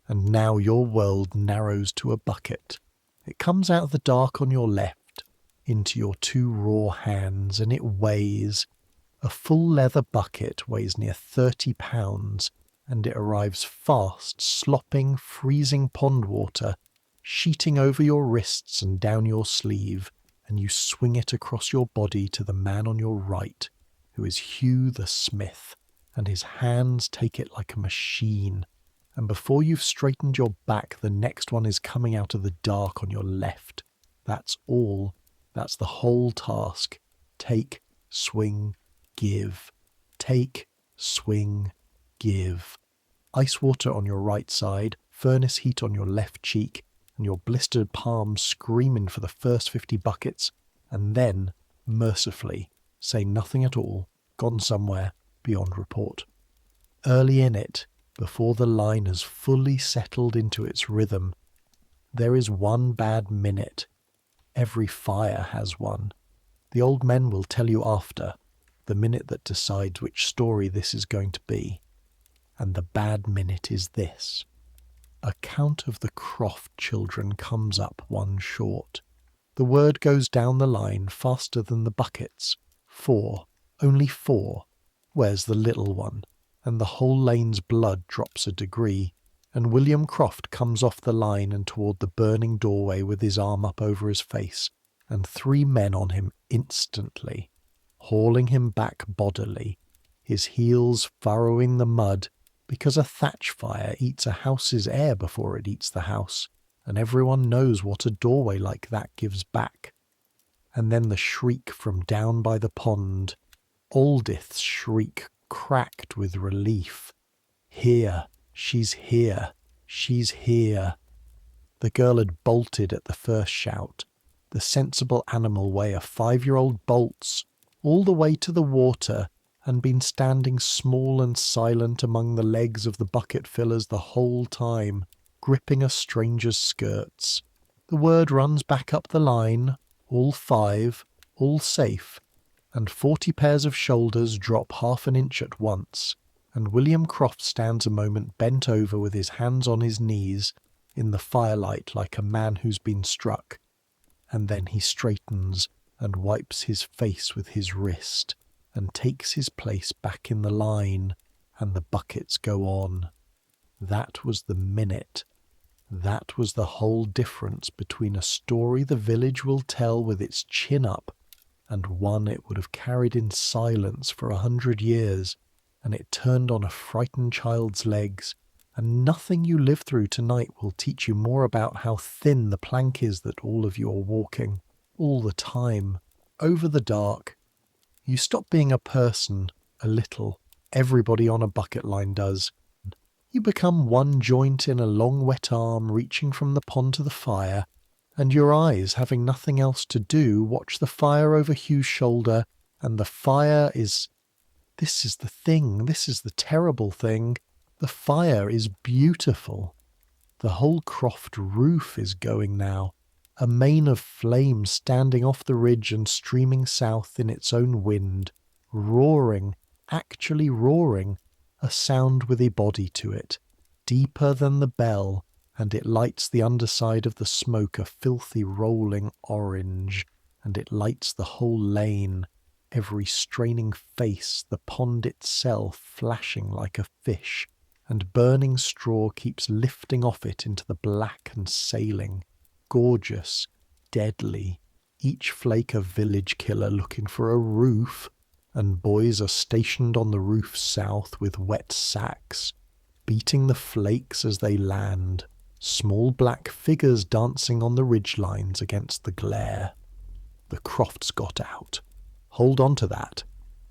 And now your world narrows to a bucket. It comes out of the dark on your left, into your 2 raw hands, and it weighs. A full leather bucket weighs near 30 pounds, and it arrives fast, slopping, freezing pond water, sheeting over your wrists and down your sleeve, and you swing it across your body to the man on your right, who is Hugh the smith, and his hands take it like a machine, and before you've straightened your back, the next one is coming out of the dark on your left. That's all. That's the whole task. Take, swing, give. Take, swing, give. Ice water on your right side, furnace heat on your left cheek, and your blistered palms screaming for the first 50 buckets, and then, mercifully, say nothing at all, gone somewhere beyond report. Early in it, before the line has fully settled into its rhythm, there is one bad minute. Every fire has one. The old men will tell you after, the minute that decides which story this is going to be. And the bad minute is this. A count of the Croft children comes up one short. The word goes down the line faster than the buckets. 4, only 4. Where's the little one? And the whole lane's blood drops a degree, and William Croft comes off the line and toward the burning doorway with his arm up over his face, and 3 men on him instantly, hauling him back bodily, his heels furrowing the mud, because a thatch fire eats a house's air before it eats the house, and everyone knows what a doorway like that gives back. And then the shriek from down by the pond, Aldith's shriek cracked with relief. Here, she's here, she's here. The girl had bolted at the first shout. The sensible animal way a 5-year-old bolts, all the way to the water, and been standing small and silent among the legs of the bucket fillers the whole time, gripping a stranger's skirts. The word runs back up the line, all 5, all safe, and 40 pairs of shoulders drop half an inch at once, and William Croft stands a moment bent over with his hands on his knees, in the firelight like a man who's been struck, and then he straightens and wipes his face with his wrist, and takes his place back in the line, and the buckets go on. That was the minute. That was the whole difference between a story the village will tell with its chin up, and one it would have carried in silence for 100 years, and it turned on a frightened child's legs, and nothing you live through tonight will teach you more about how thin the plank is that all of you are walking, all the time, over the dark. You stop being a person, a little. Everybody on a bucket line does. You become one joint in a long wet arm reaching from the pond to the fire, and your eyes, having nothing else to do, watch the fire over Hugh's shoulder, and the fire is... This is the thing, this is the terrible thing. The fire is beautiful. The whole Croft roof is going now, a mane of flame standing off the ridge and streaming south in its own wind, roaring, actually roaring, a sound with a body to it, deeper than the bell, and it lights the underside of the smoke a filthy rolling orange, and it lights the whole lane, every straining face, the pond itself flashing like a fish, and burning straw keeps lifting off it into the black and sailing, gorgeous, deadly, each flake a village killer looking for a roof, and boys are stationed on the roof south with wet sacks, beating the flakes as they land, small black figures dancing on the ridgelines against the glare. The Crofts got out. Hold on to that.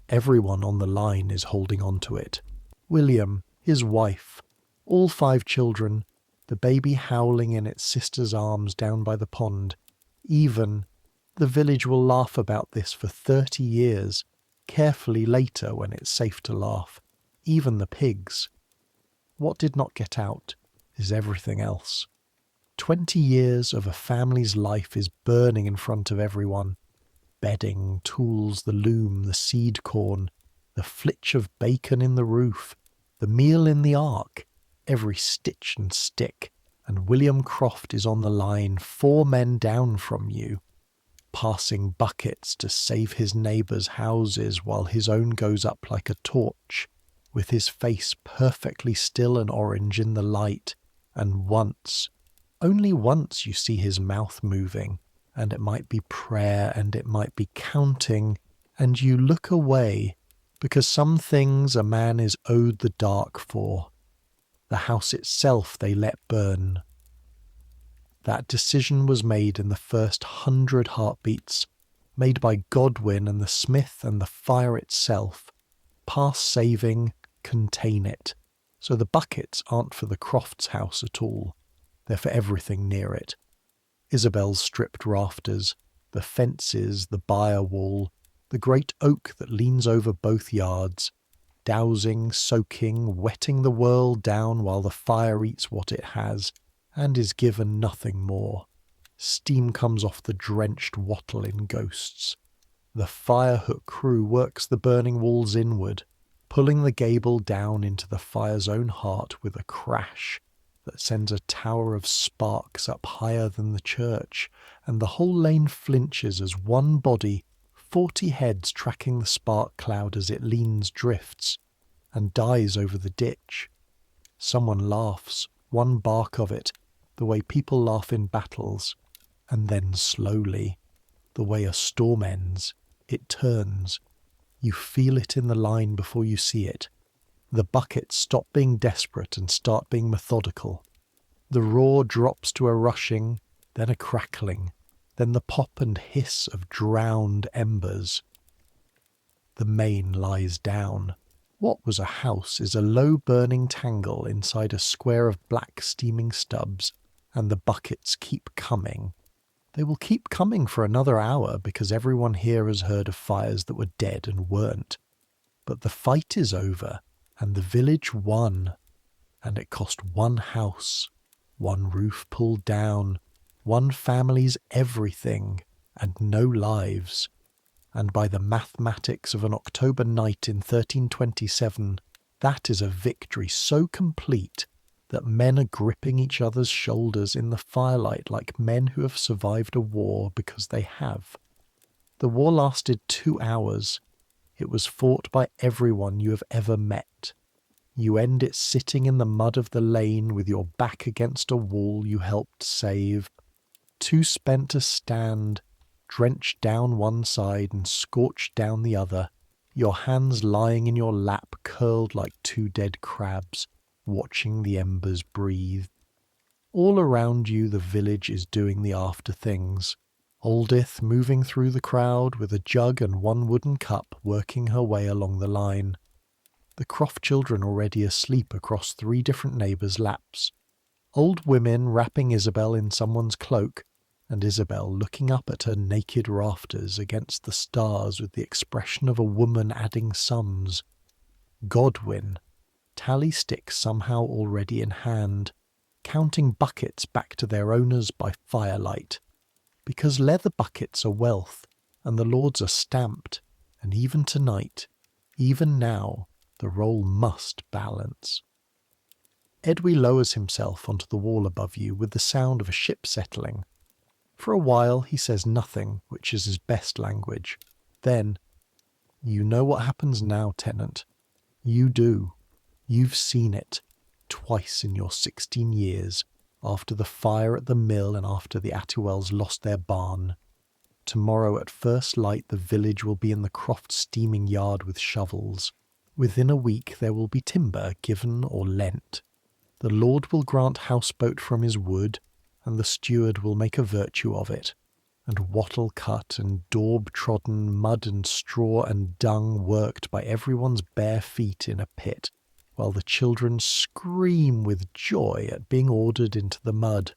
Everyone on the line is holding on to it. William, his wife, all 5 children, the baby howling in its sister's arms down by the pond. Even, the village will laugh about this for 30 years, carefully later when it's safe to laugh. Even the pigs. What did not get out is everything else. 20 years of a family's life is burning in front of everyone. Bedding, tools, the loom, the seed corn, the flitch of bacon in the roof, the meal in the ark, every stitch and stick, and William Croft is on the line 4 men down from you, passing buckets to save his neighbours' houses while his own goes up like a torch, with his face perfectly still and orange in the light, and once, only once you see his mouth moving, and it might be prayer and it might be counting, and you look away, because some things a man is owed the dark for. The house itself they let burn. That decision was made in the first 100 heartbeats, made by Godwin and the smith and the fire itself. Pass saving, contain it. So the buckets aren't for the Crofts' house at all. They're for everything near it. Isabel's stripped rafters, the fences, the byre wall, the great oak that leans over both yards, dousing, soaking, wetting the world down while the fire eats what it has, and is given nothing more. Steam comes off the drenched wattle in ghosts. The fire-hook crew works the burning walls inward, pulling the gable down into the fire's own heart with a crash that sends a tower of sparks up higher than the church, and the whole lane flinches as one body, 40 heads tracking the spark cloud as it leans, drifts, and dies over the ditch. Someone laughs, one bark of it, the way people laugh in battles, and then slowly, the way a storm ends, it turns. You feel it in the line before you see it. The buckets stop being desperate and start being methodical. The roar drops to a rushing, then a crackling, then the pop and hiss of drowned embers. The main lies down. What was a house is a low burning tangle inside a square of black steaming stubs, and the buckets keep coming. They will keep coming for another hour because everyone here has heard of fires that were dead and weren't. But the fight is over, and the village won, and it cost one house, one roof pulled down, one family's everything, and no lives. And by the mathematics of an October night in 1327, that is a victory so complete that men are gripping each other's shoulders in the firelight like men who have survived a war because they have. The war lasted 2 hours. It was fought by everyone you have ever met. You end it sitting in the mud of the lane with your back against a wall you helped save, too spent to stand, drenched down one side and scorched down the other, your hands lying in your lap curled like 2 dead crabs, watching the embers breathe. All around you the village is doing the after things. Oldith moving through the crowd with a jug and 1 wooden cup working her way along the line. The Croft children already asleep across 3 different neighbours' laps. Old women wrapping Isabel in someone's cloak, and Isabel looking up at her naked rafters against the stars with the expression of a woman adding sums. Godwin, tally sticks somehow already in hand, counting buckets back to their owners by firelight, because leather buckets are wealth, and the lords are stamped, and even tonight, even now, the roll must balance. Edwy lowers himself onto the wall above you with the sound of a ship settling. For a while he says nothing, which is his best language. Then, "You know what happens now, tenant. You do. You've seen it, twice in your 16 years, after the fire at the mill and after the Atwells lost their barn. tomorrow at first light the village will be in the croft steaming yard with shovels. Within a week there will be timber given or lent. The Lord will grant houseboat from his wood, and the steward will make a virtue of it, and wattle cut and daub trodden, mud and straw and dung worked by everyone's bare feet in a pit, while the children scream with joy at being ordered into the mud.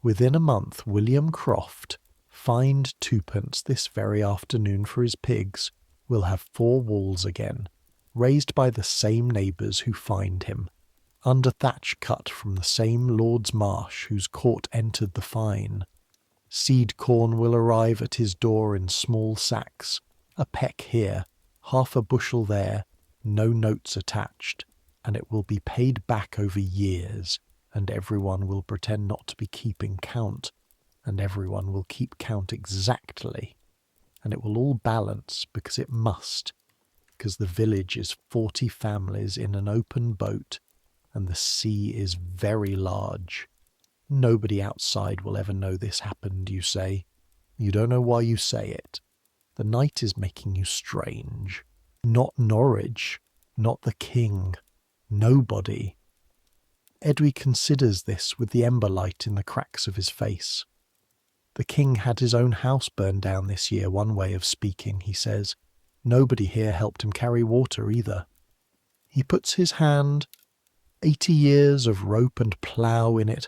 Within a month William Croft, fined 2d this very afternoon for his pigs, will have 4 walls again, raised by the same neighbours who fined him, under thatch cut from the same Lord's Marsh whose court entered the fine. Seed corn will arrive at his door in small sacks, a peck here, half a bushel there, no notes attached, and it will be paid back over years, and everyone will pretend not to be keeping count, and everyone will keep count exactly, and it will all balance because it must, because the village is 40 families in an open boat, and the sea is very large. Nobody outside will ever know this happened, you say. You don't know why you say it. The night is making you strange. Not Norwich, not the king, nobody. Edwy considers this with the ember light in the cracks of his face. The king had his own house burned down this year, one way of speaking, he says. Nobody here helped him carry water either. He puts his hand, 80 years of rope and plough in it,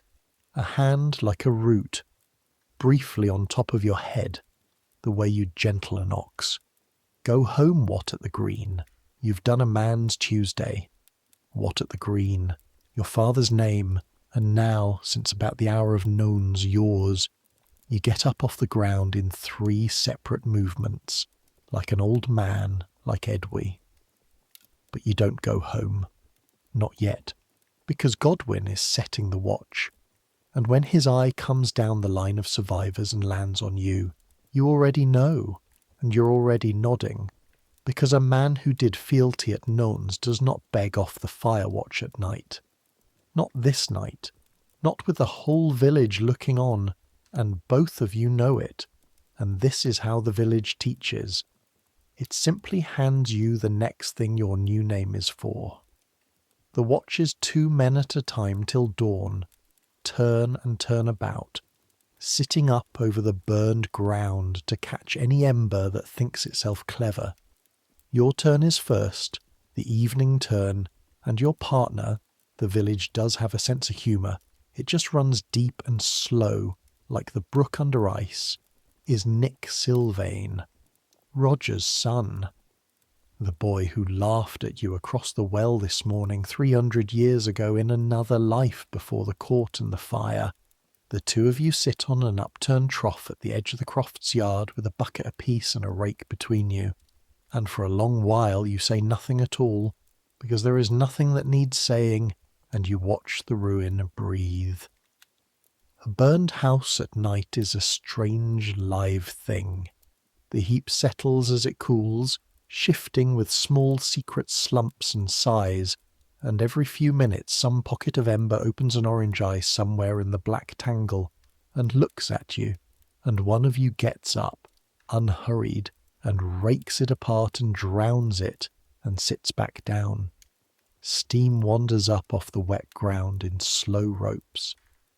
a hand like a root, briefly on top of your head, the way you'd gentle an ox. Go home, What at the Green. You've done a man's Tuesday. What at the Green. Your father's name, and now, since about the hour of noon's, yours. You get up off the ground in 3 separate movements, like an old man, like Edwy. But you don't go home. Not yet, because Godwin is setting the watch. And when his eye comes down the line of survivors and lands on you, you already know, and you're already nodding, because a man who did fealty at Nones does not beg off the fire watch at night. Not this night, not with the whole village looking on, and both of you know it, and this is how the village teaches. It simply hands you the next thing your new name is for. The watch is 2 men at a time till dawn, turn and turn about, sitting up over the burned ground to catch any ember that thinks itself clever. Your turn is first, the evening turn, and your partner, the village does have a sense of humour, it just runs deep and slow, like the brook under ice, is Nick Sylvain, Roger's son. The boy who laughed at you across the well this morning 300 years ago in another life before the court and the fire. The 2 of you sit on an upturned trough at the edge of the crofts yard with a bucket apiece and a rake between you, and for a long while you say nothing at all, because there is nothing that needs saying, and you watch the ruin breathe. A burned house at night is a strange live thing. The heap settles as it cools, shifting with small secret slumps and sighs, and every few minutes some pocket of ember opens an orange eye somewhere in the black tangle, and looks at you, and one of you gets up, unhurried, and rakes it apart and drowns it, and sits back down. Steam wanders up off the wet ground in slow ropes.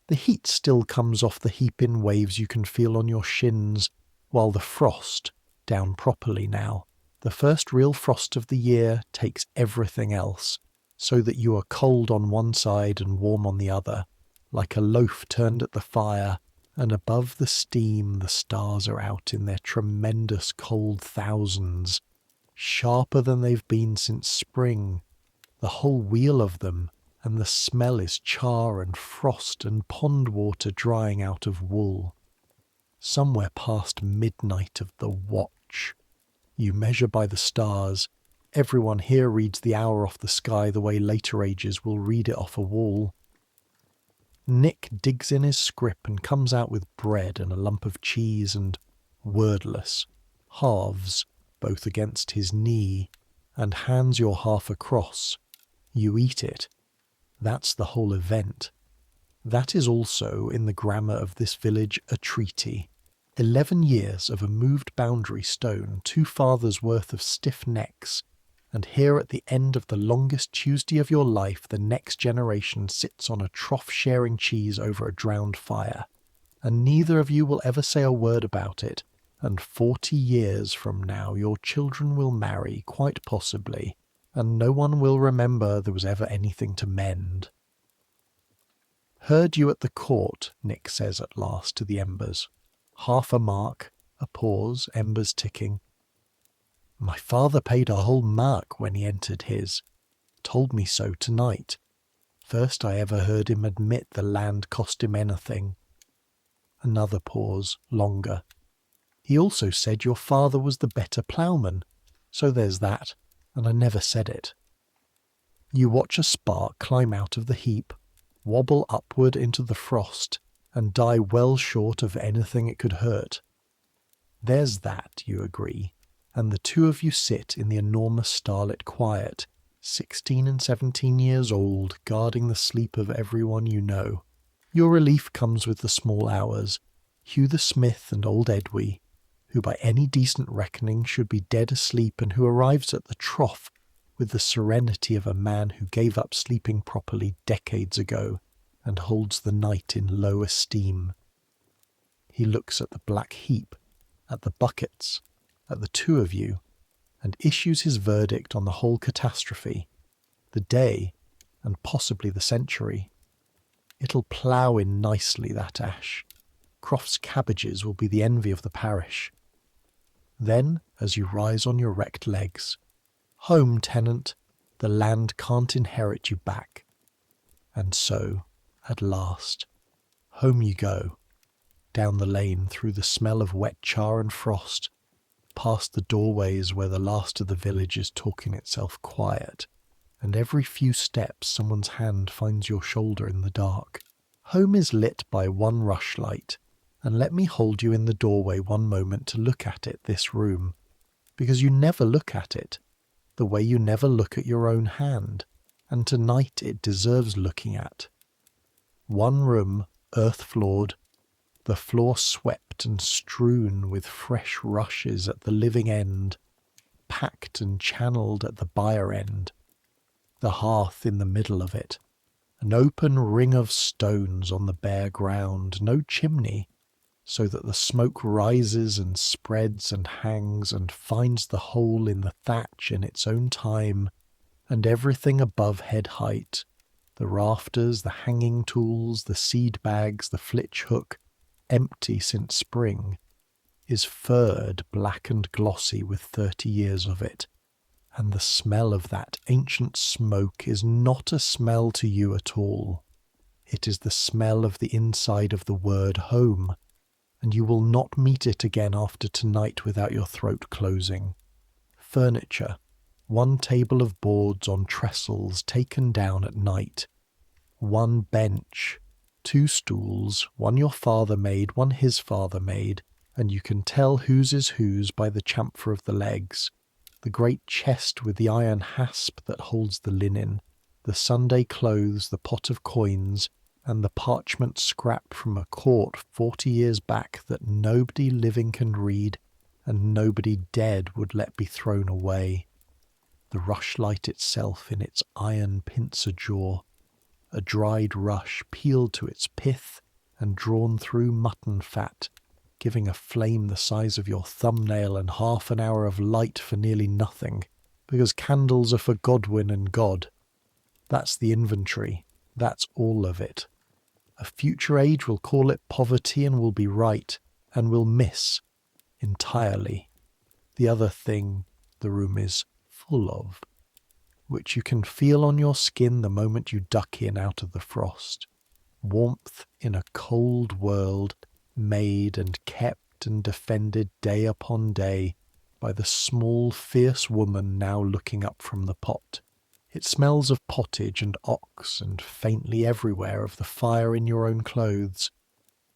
The heat still comes off the heap in waves you can feel on your shins, while the frost, down properly now, the first real frost of the year, takes everything else, so that you are cold on one side and warm on the other, like a loaf turned at the fire, and above the steam the stars are out in their tremendous cold thousands, sharper than they've been since spring, the whole wheel of them, and the smell is char and frost and pond water drying out of wool. Somewhere past midnight of the watch. You measure by the stars. Everyone here reads the hour off the sky the way later ages will read it off a wall. Nick digs in his scrip and comes out with bread and a lump of cheese and, wordless, halves, both against his knee, and hands your half across. You eat it. That's the whole event. That is also, in the grammar of this village, a treaty. 11 years of a moved boundary stone, 2 fathers' worth of stiff necks, and here at the end of the longest Tuesday of your life the next generation sits on a trough-sharing cheese over a drowned fire, and neither of you will ever say a word about it, and 40 years from now your children will marry, quite possibly, and no one will remember there was ever anything to mend. "Heard you at the court," Nick says at last to the embers. Half a mark, a pause, embers ticking. "My father paid a whole mark when he entered his. Told me so tonight. First I ever heard him admit the land cost him anything." Another pause, longer. "He also said your father was the better ploughman. So there's that, and I never said it." You watch a spark climb out of the heap, wobble upward into the frost, and die well short of anything it could hurt. "There's that," you agree, and the two of you sit in the enormous starlit quiet, 16 and 17 years old, guarding the sleep of everyone you know. Your relief comes with the small hours. Hugh the smith and old Edwy, who by any decent reckoning should be dead asleep and who arrives at the trough with the serenity of a man who gave up sleeping properly decades ago and holds the night in low esteem. He looks at the black heap, at the buckets, at the two of you, and issues his verdict on the whole catastrophe, the day, and possibly the century. It'll plough in nicely, that ash. Croft's cabbages will be the envy of the parish. Then, as you rise on your wrecked legs, "Home, tenant, the land can't inherit you back." And so, at last, home you go, down the lane through the smell of wet char and frost, past the doorways where the last of the village is talking itself quiet, and every few steps someone's hand finds your shoulder in the dark. Home is lit by one rushlight, and let me hold you in the doorway one moment to look at it, this room, because you never look at it, the way you never look at your own hand, and tonight it deserves looking at. One room, earth-floored, the floor swept and strewn with fresh rushes at the living end, packed and channelled at the byre end, the hearth in the middle of it, an open ring of stones on the bare ground, no chimney, so that the smoke rises and spreads and hangs and finds the hole in the thatch in its own time, and everything above head height, the rafters, the hanging tools, the seed bags, the flitch hook, empty since spring, is furred black and glossy with 30 years of it, and the smell of that ancient smoke is not a smell to you at all. It is the smell of the inside of the word home, and you will not meet it again after tonight without your throat closing. Furniture, one table of boards on trestles taken down at night, one bench, 2 stools, one your father made, one his father made, and you can tell whose is whose by the chamfer of the legs, the great chest with the iron hasp that holds the linen, the Sunday clothes, the pot of coins, and the parchment scrap from a court 40 years back that nobody living can read and nobody dead would let be thrown away. The rushlight itself in its iron pincer jaw, a dried rush peeled to its pith and drawn through mutton fat, giving a flame the size of your thumbnail and half an hour of light for nearly nothing, because candles are for Godwin and God. That's the inventory. That's all of it. A future age will call it poverty and will be right, and will miss entirely the other thing the room is full of, which you can feel on your skin the moment you duck in out of the frost. Warmth in a cold world, made and kept and defended day upon day by the small, fierce woman now looking up from the pot. It smells of pottage and ox and faintly everywhere of the fire in your own clothes.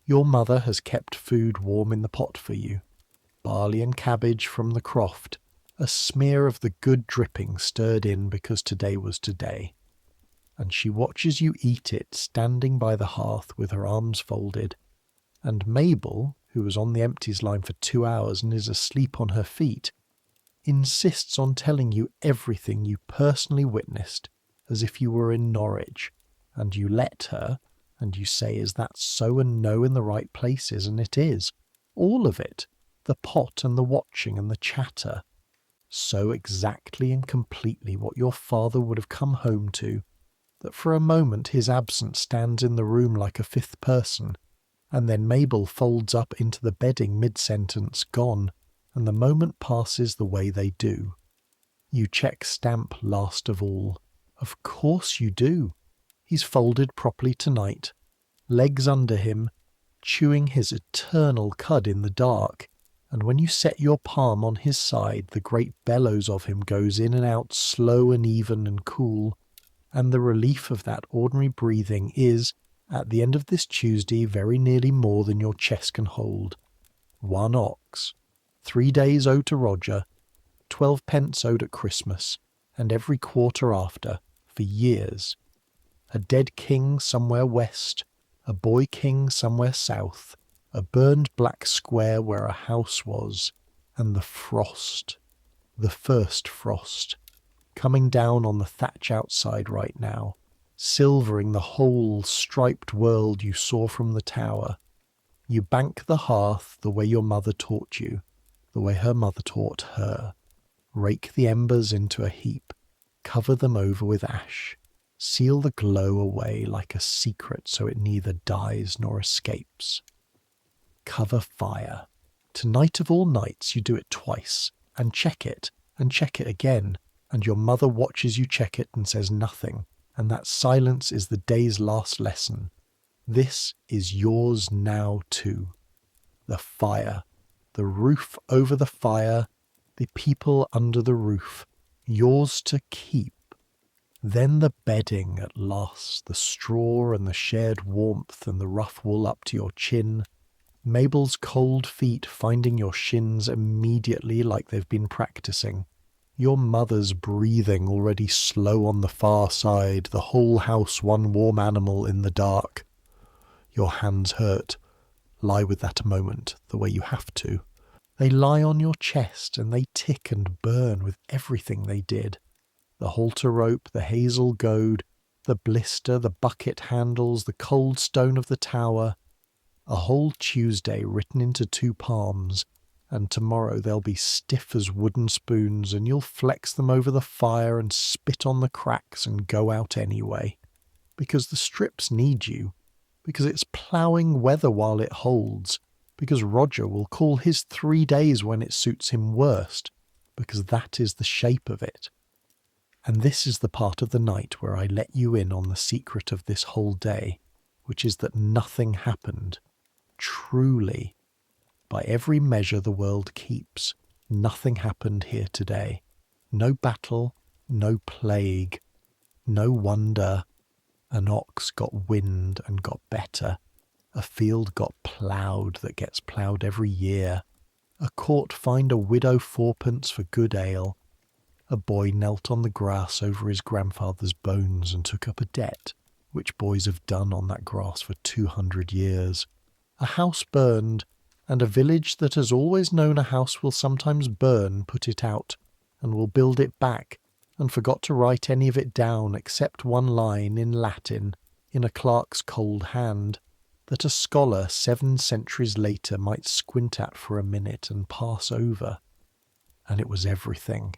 Your mother has kept food warm in the pot for you. Barley and cabbage from the croft, a smear of the good dripping stirred in because today was today. And she watches you eat it standing by the hearth with her arms folded. And Mabel, who was on the empties line for 2 hours and is asleep on her feet, insists on telling you everything you personally witnessed as if you were in Norwich, and you let her, and you say, is that so, and no in the right places, and it is. All of it. The pot and the watching and the chatter. So exactly and completely what your father would have come home to, that for a moment his absence stands in the room like a fifth person, and then Mabel folds up into the bedding mid-sentence, gone, and the moment passes the way they do. You check stamp last of all. Of course you do. He's folded properly tonight, legs under him, chewing his eternal cud in the dark, and when you set your palm on his side, the great bellows of him goes in and out slow and even and cool, and the relief of that ordinary breathing is, at the end of this Tuesday, very nearly more than your chest can hold. 1 ox, 3 days owed to Roger, 12 pence owed at Christmas, and every quarter after, for years. A dead king somewhere west, a boy king somewhere south, a burned black square where a house was, and the frost, the first frost, coming down on the thatch outside right now, silvering the whole striped world you saw from the tower. You bank the hearth the way your mother taught you, the way her mother taught her. Rake the embers into a heap, cover them over with ash, seal the glow away like a secret so it neither dies nor escapes. Cover fire. Tonight of all nights you do it twice, and check it again, and your mother watches you check it and says nothing, and that silence is the day's last lesson. This is yours now too. The fire, the roof over the fire, the people under the roof, yours to keep. Then the bedding at last, the straw and the shared warmth and the rough wool up to your chin, Mabel's cold feet finding your shins immediately like they've been practicing, your mother's breathing already slow on the far side, the whole house one warm animal in the dark. Your hands hurt. Lie with that a moment, the way you have to. They lie on your chest and they tick and burn with everything they did. The halter rope, the hazel goad, the blister, the bucket handles, the cold stone of the tower. A whole Tuesday written into 2 palms, and tomorrow they'll be stiff as wooden spoons, and you'll flex them over the fire and spit on the cracks and go out anyway. Because the strips need you. Because it's ploughing weather while it holds. Because Roger will call his 3 days when it suits him worst. Because that is the shape of it. And this is the part of the night where I let you in on the secret of this whole day, which is that nothing happened. Truly, by every measure the world keeps, nothing happened here today. No battle, no plague, no wonder. An ox got wind and got better. A field got ploughed that gets ploughed every year. A court fined a widow 4pence for good ale. A boy knelt on the grass over his grandfather's bones and took up a debt, which boys have done on that grass for 200 years. A house burned, and a village that has always known a house will sometimes burn put it out, and will build it back, and forgot to write any of it down except one line in Latin, in a clerk's cold hand, that a scholar 7 centuries later might squint at for a minute and pass over. And it was everything.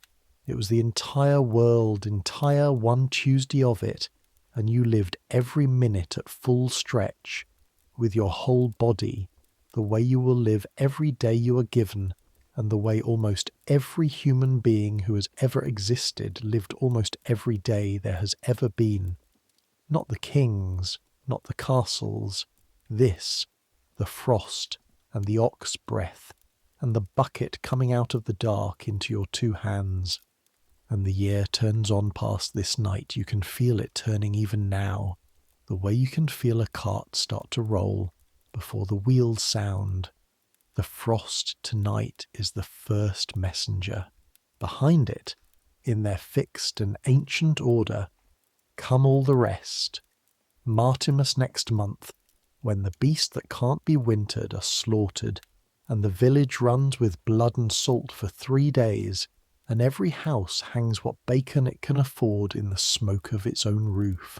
It was the entire world, entire one Tuesday of it, and you lived every minute at full stretch, with your whole body, the way you will live every day you are given, and the way almost every human being who has ever existed lived almost every day there has ever been. Not the kings, not the castles, this, the frost, and the ox breath, and the bucket coming out of the dark into your 2 hands. And the year turns on past this night, you can feel it turning even now, the way you can feel a cart start to roll before the wheels sound. The frost tonight is the first messenger. Behind it, in their fixed and ancient order, come all the rest. Martimas next month, when the beasts that can't be wintered are slaughtered, and the village runs with blood and salt for 3 days, and every house hangs what bacon it can afford in the smoke of its own roof.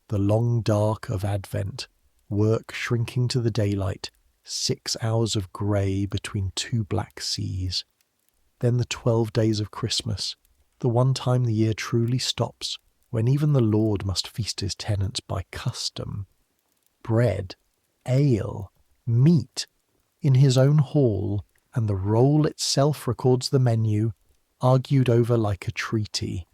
The long dark of Advent, work shrinking to the daylight, 6 hours of grey between 2 black seas. Then the 12 days of Christmas, the one time the year truly stops, when even the Lord must feast his tenants by custom. Bread, ale, meat, in his own hall, and the roll itself records the menu, argued over like a treaty.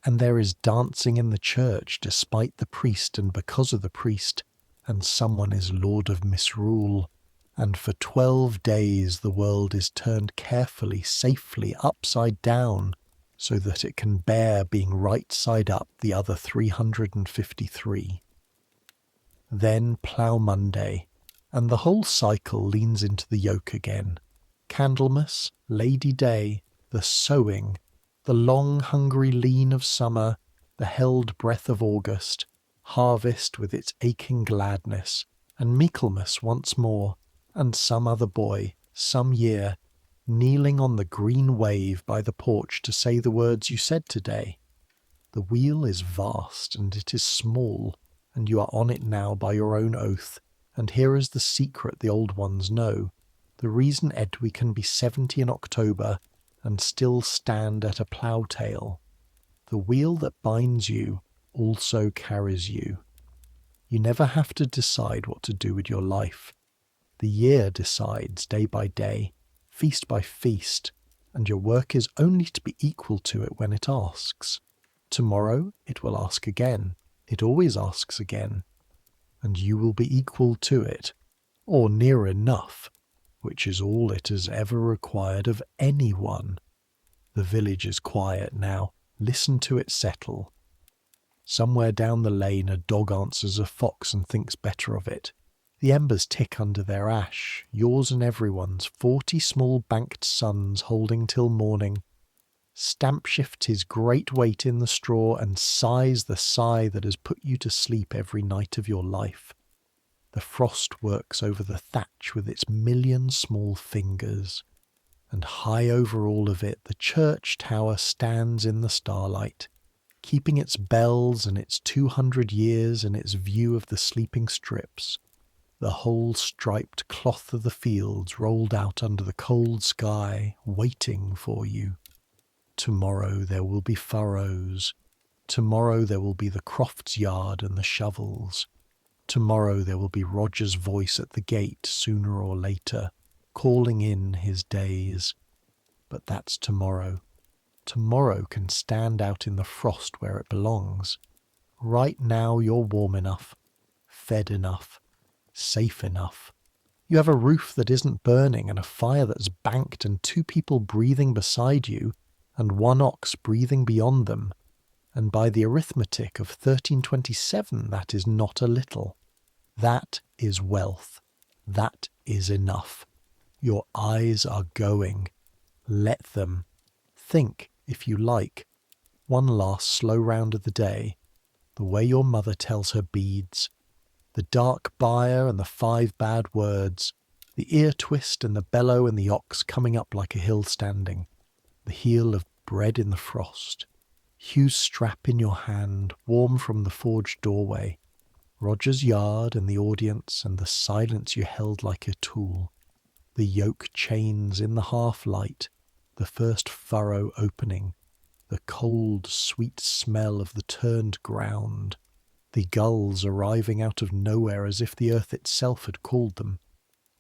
And there is dancing in the church despite the priest and because of the priest, and someone is lord of misrule. And for 12 days the world is turned carefully, safely, upside down, so that it can bear being right side up the other 353. Then Plough Monday, and the whole cycle leans into the yoke again. Candlemas, Lady Day, the sowing, the long hungry lean of summer, the held breath of August, harvest with its aching gladness, and Michaelmas once more, and some other boy, some year, kneeling on the green wave by the porch to say the words you said today. The wheel is vast and it is small, and you are on it now by your own oath, and here is the secret the old ones know, the reason Edwy can be 70 in October and still stand at a plough-tail. The wheel that binds you also carries you. You never have to decide what to do with your life. The year decides day by day, feast by feast, and your work is only to be equal to it when it asks. Tomorrow it will ask again. It always asks again. And you will be equal to it, or near enough, which is all it has ever required of anyone. The village is quiet now. Listen to it settle. Somewhere down the lane a dog answers a fox and thinks better of it. The embers tick under their ash, yours and everyone's, 40 small banked suns holding till morning. Stamp shifts his great weight in the straw and sighs the sigh that has put you to sleep every night of your life. The frost works over the thatch with its million small fingers, and high over all of it the church tower stands in the starlight, keeping its bells and its 200 years and its view of the sleeping strips. The whole striped cloth of the fields rolled out under the cold sky, waiting for you. Tomorrow there will be furrows. Tomorrow there will be the crofts yard and the shovels. Tomorrow there will be Roger's voice at the gate sooner or later, calling in his days. But that's tomorrow. Tomorrow can stand out in the frost where it belongs. Right now you're warm enough, fed enough, safe enough. You have a roof that isn't burning and a fire that's banked and 2 people breathing beside you and 1 ox breathing beyond them. And by the arithmetic of 1327 that is not a little. That is wealth. That is enough. Your eyes are going. Let them. Think, if you like. One last slow round of the day. The way your mother tells her beads. The dark byre and the 5 bad words. The ear twist and the bellow and the ox coming up like a hill standing. The heel of bread in the frost. Hugh's strap in your hand, warm from the forged doorway. Roger's yard and the audience and the silence you held like a tool. The yoke chains in the half-light, the first furrow opening, the cold, sweet smell of the turned ground, the gulls arriving out of nowhere as if the earth itself had called them,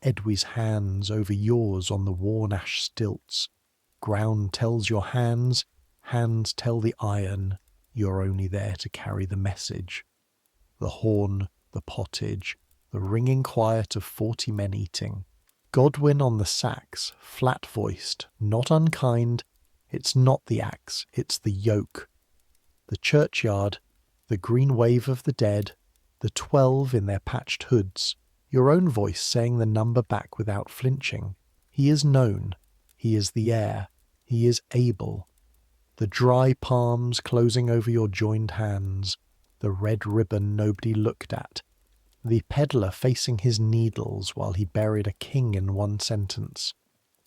Edwy's hands over yours on the worn ash stilts. Ground tells your hands tell the iron, you're only there to carry the message. The horn, the pottage, the ringing quiet of 40 men eating. Godwin on the sax, flat-voiced, not unkind. It's not the axe, it's the yoke. The churchyard, the green wave of the dead, the 12 in their patched hoods, your own voice saying the number back without flinching. He is known. He is the heir. He is able. The dry palms closing over your joined hands, the red ribbon nobody looked at. The peddler facing his needles while he buried a king in one sentence.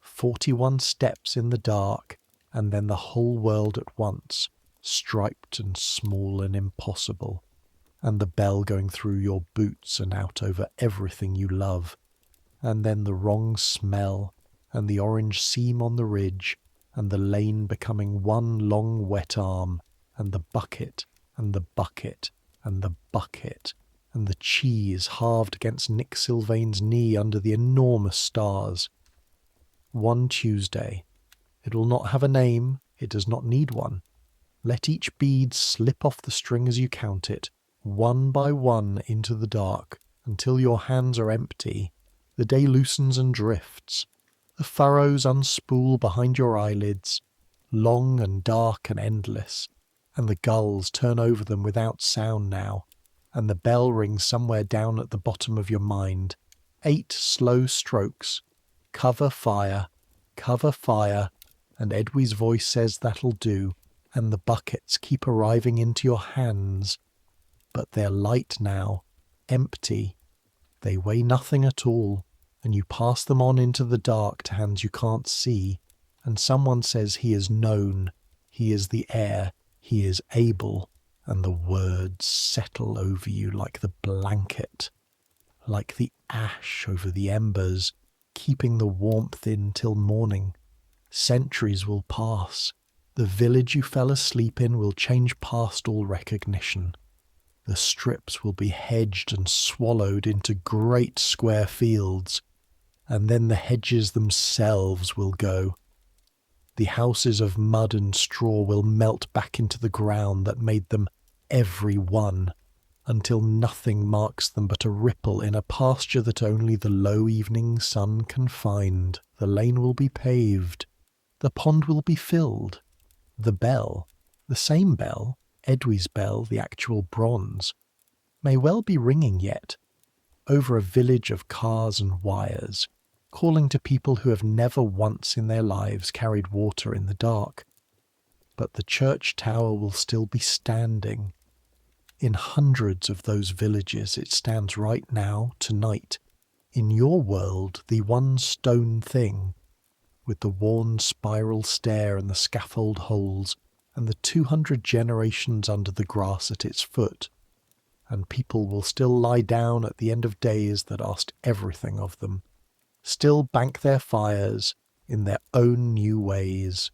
41 steps in the dark, and then the whole world at once, striped and small and impossible, and the bell going through your boots and out over everything you love, and then the wrong smell, and the orange seam on the ridge, and the lane becoming one long wet arm, and the bucket, and the bucket, and the bucket, and the cheese halved against Nick Sylvain's knee under the enormous stars. One Tuesday. It will not have a name, it does not need one. Let each bead slip off the string as you count it, one by one into the dark, until your hands are empty. The day loosens and drifts. The furrows unspool behind your eyelids, long and dark and endless, and the gulls turn over them without sound now, and the bell rings somewhere down at the bottom of your mind. 8 slow strokes. Cover fire, and Edwy's voice says that'll do, and the buckets keep arriving into your hands. But they're light now, empty. They weigh nothing at all, and you pass them on into the dark to hands you can't see, and someone says he is known, he is the heir, he is able, and the words settle over you like the blanket, like the ash over the embers, keeping the warmth in till morning. Centuries will pass. The village you fell asleep in will change past all recognition. The strips will be hedged and swallowed into great square fields, and then the hedges themselves will go. The houses of mud and straw will melt back into the ground that made them every one, until nothing marks them but a ripple in a pasture that only the low evening sun can find. The lane will be paved. The pond will be filled. The bell, the same bell, Edwy's bell, the actual bronze, may well be ringing yet, over a village of cars and wires, calling to people who have never once in their lives carried water in the dark. But the church tower will still be standing. In hundreds of those villages it stands right now, tonight, in your world the one stone thing, with the worn spiral stair and the scaffold holes, and the 200 generations under the grass at its foot, and people will still lie down at the end of days that asked everything of them, still bank their fires in their own new ways,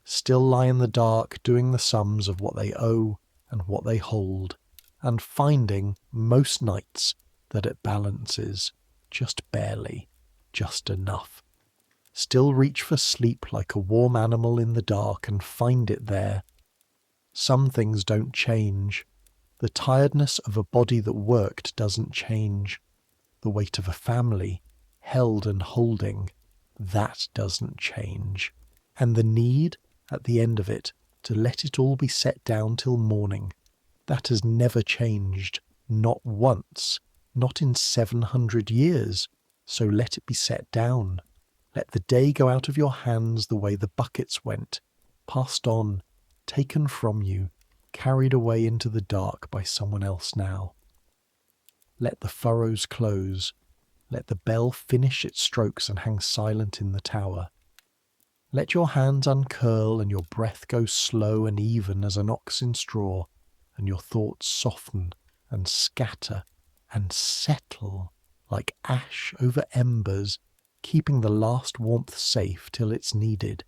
still lie in the dark doing the sums of what they owe and what they hold, and finding, most nights, that it balances, just barely, just enough. Still reach for sleep like a warm animal in the dark and find it there. Some things don't change. The tiredness of a body that worked doesn't change. The weight of a family, held and holding, that doesn't change. And the need, at the end of it, to let it all be set down till morning, that has never changed, not once, not in 700 years, so let it be set down. Let the day go out of your hands the way the buckets went, passed on, taken from you, carried away into the dark by someone else now. Let the furrows close, let the bell finish its strokes and hang silent in the tower. Let your hands uncurl and your breath go slow and even as an ox in straw, and your thoughts soften and scatter and settle like ash over embers, keeping the last warmth safe till it's needed.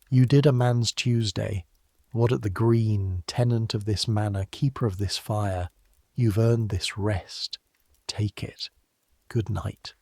You did a man's Tuesday. What at the green, tenant of this manor, keeper of this fire, you've earned this rest. Take it. Good night.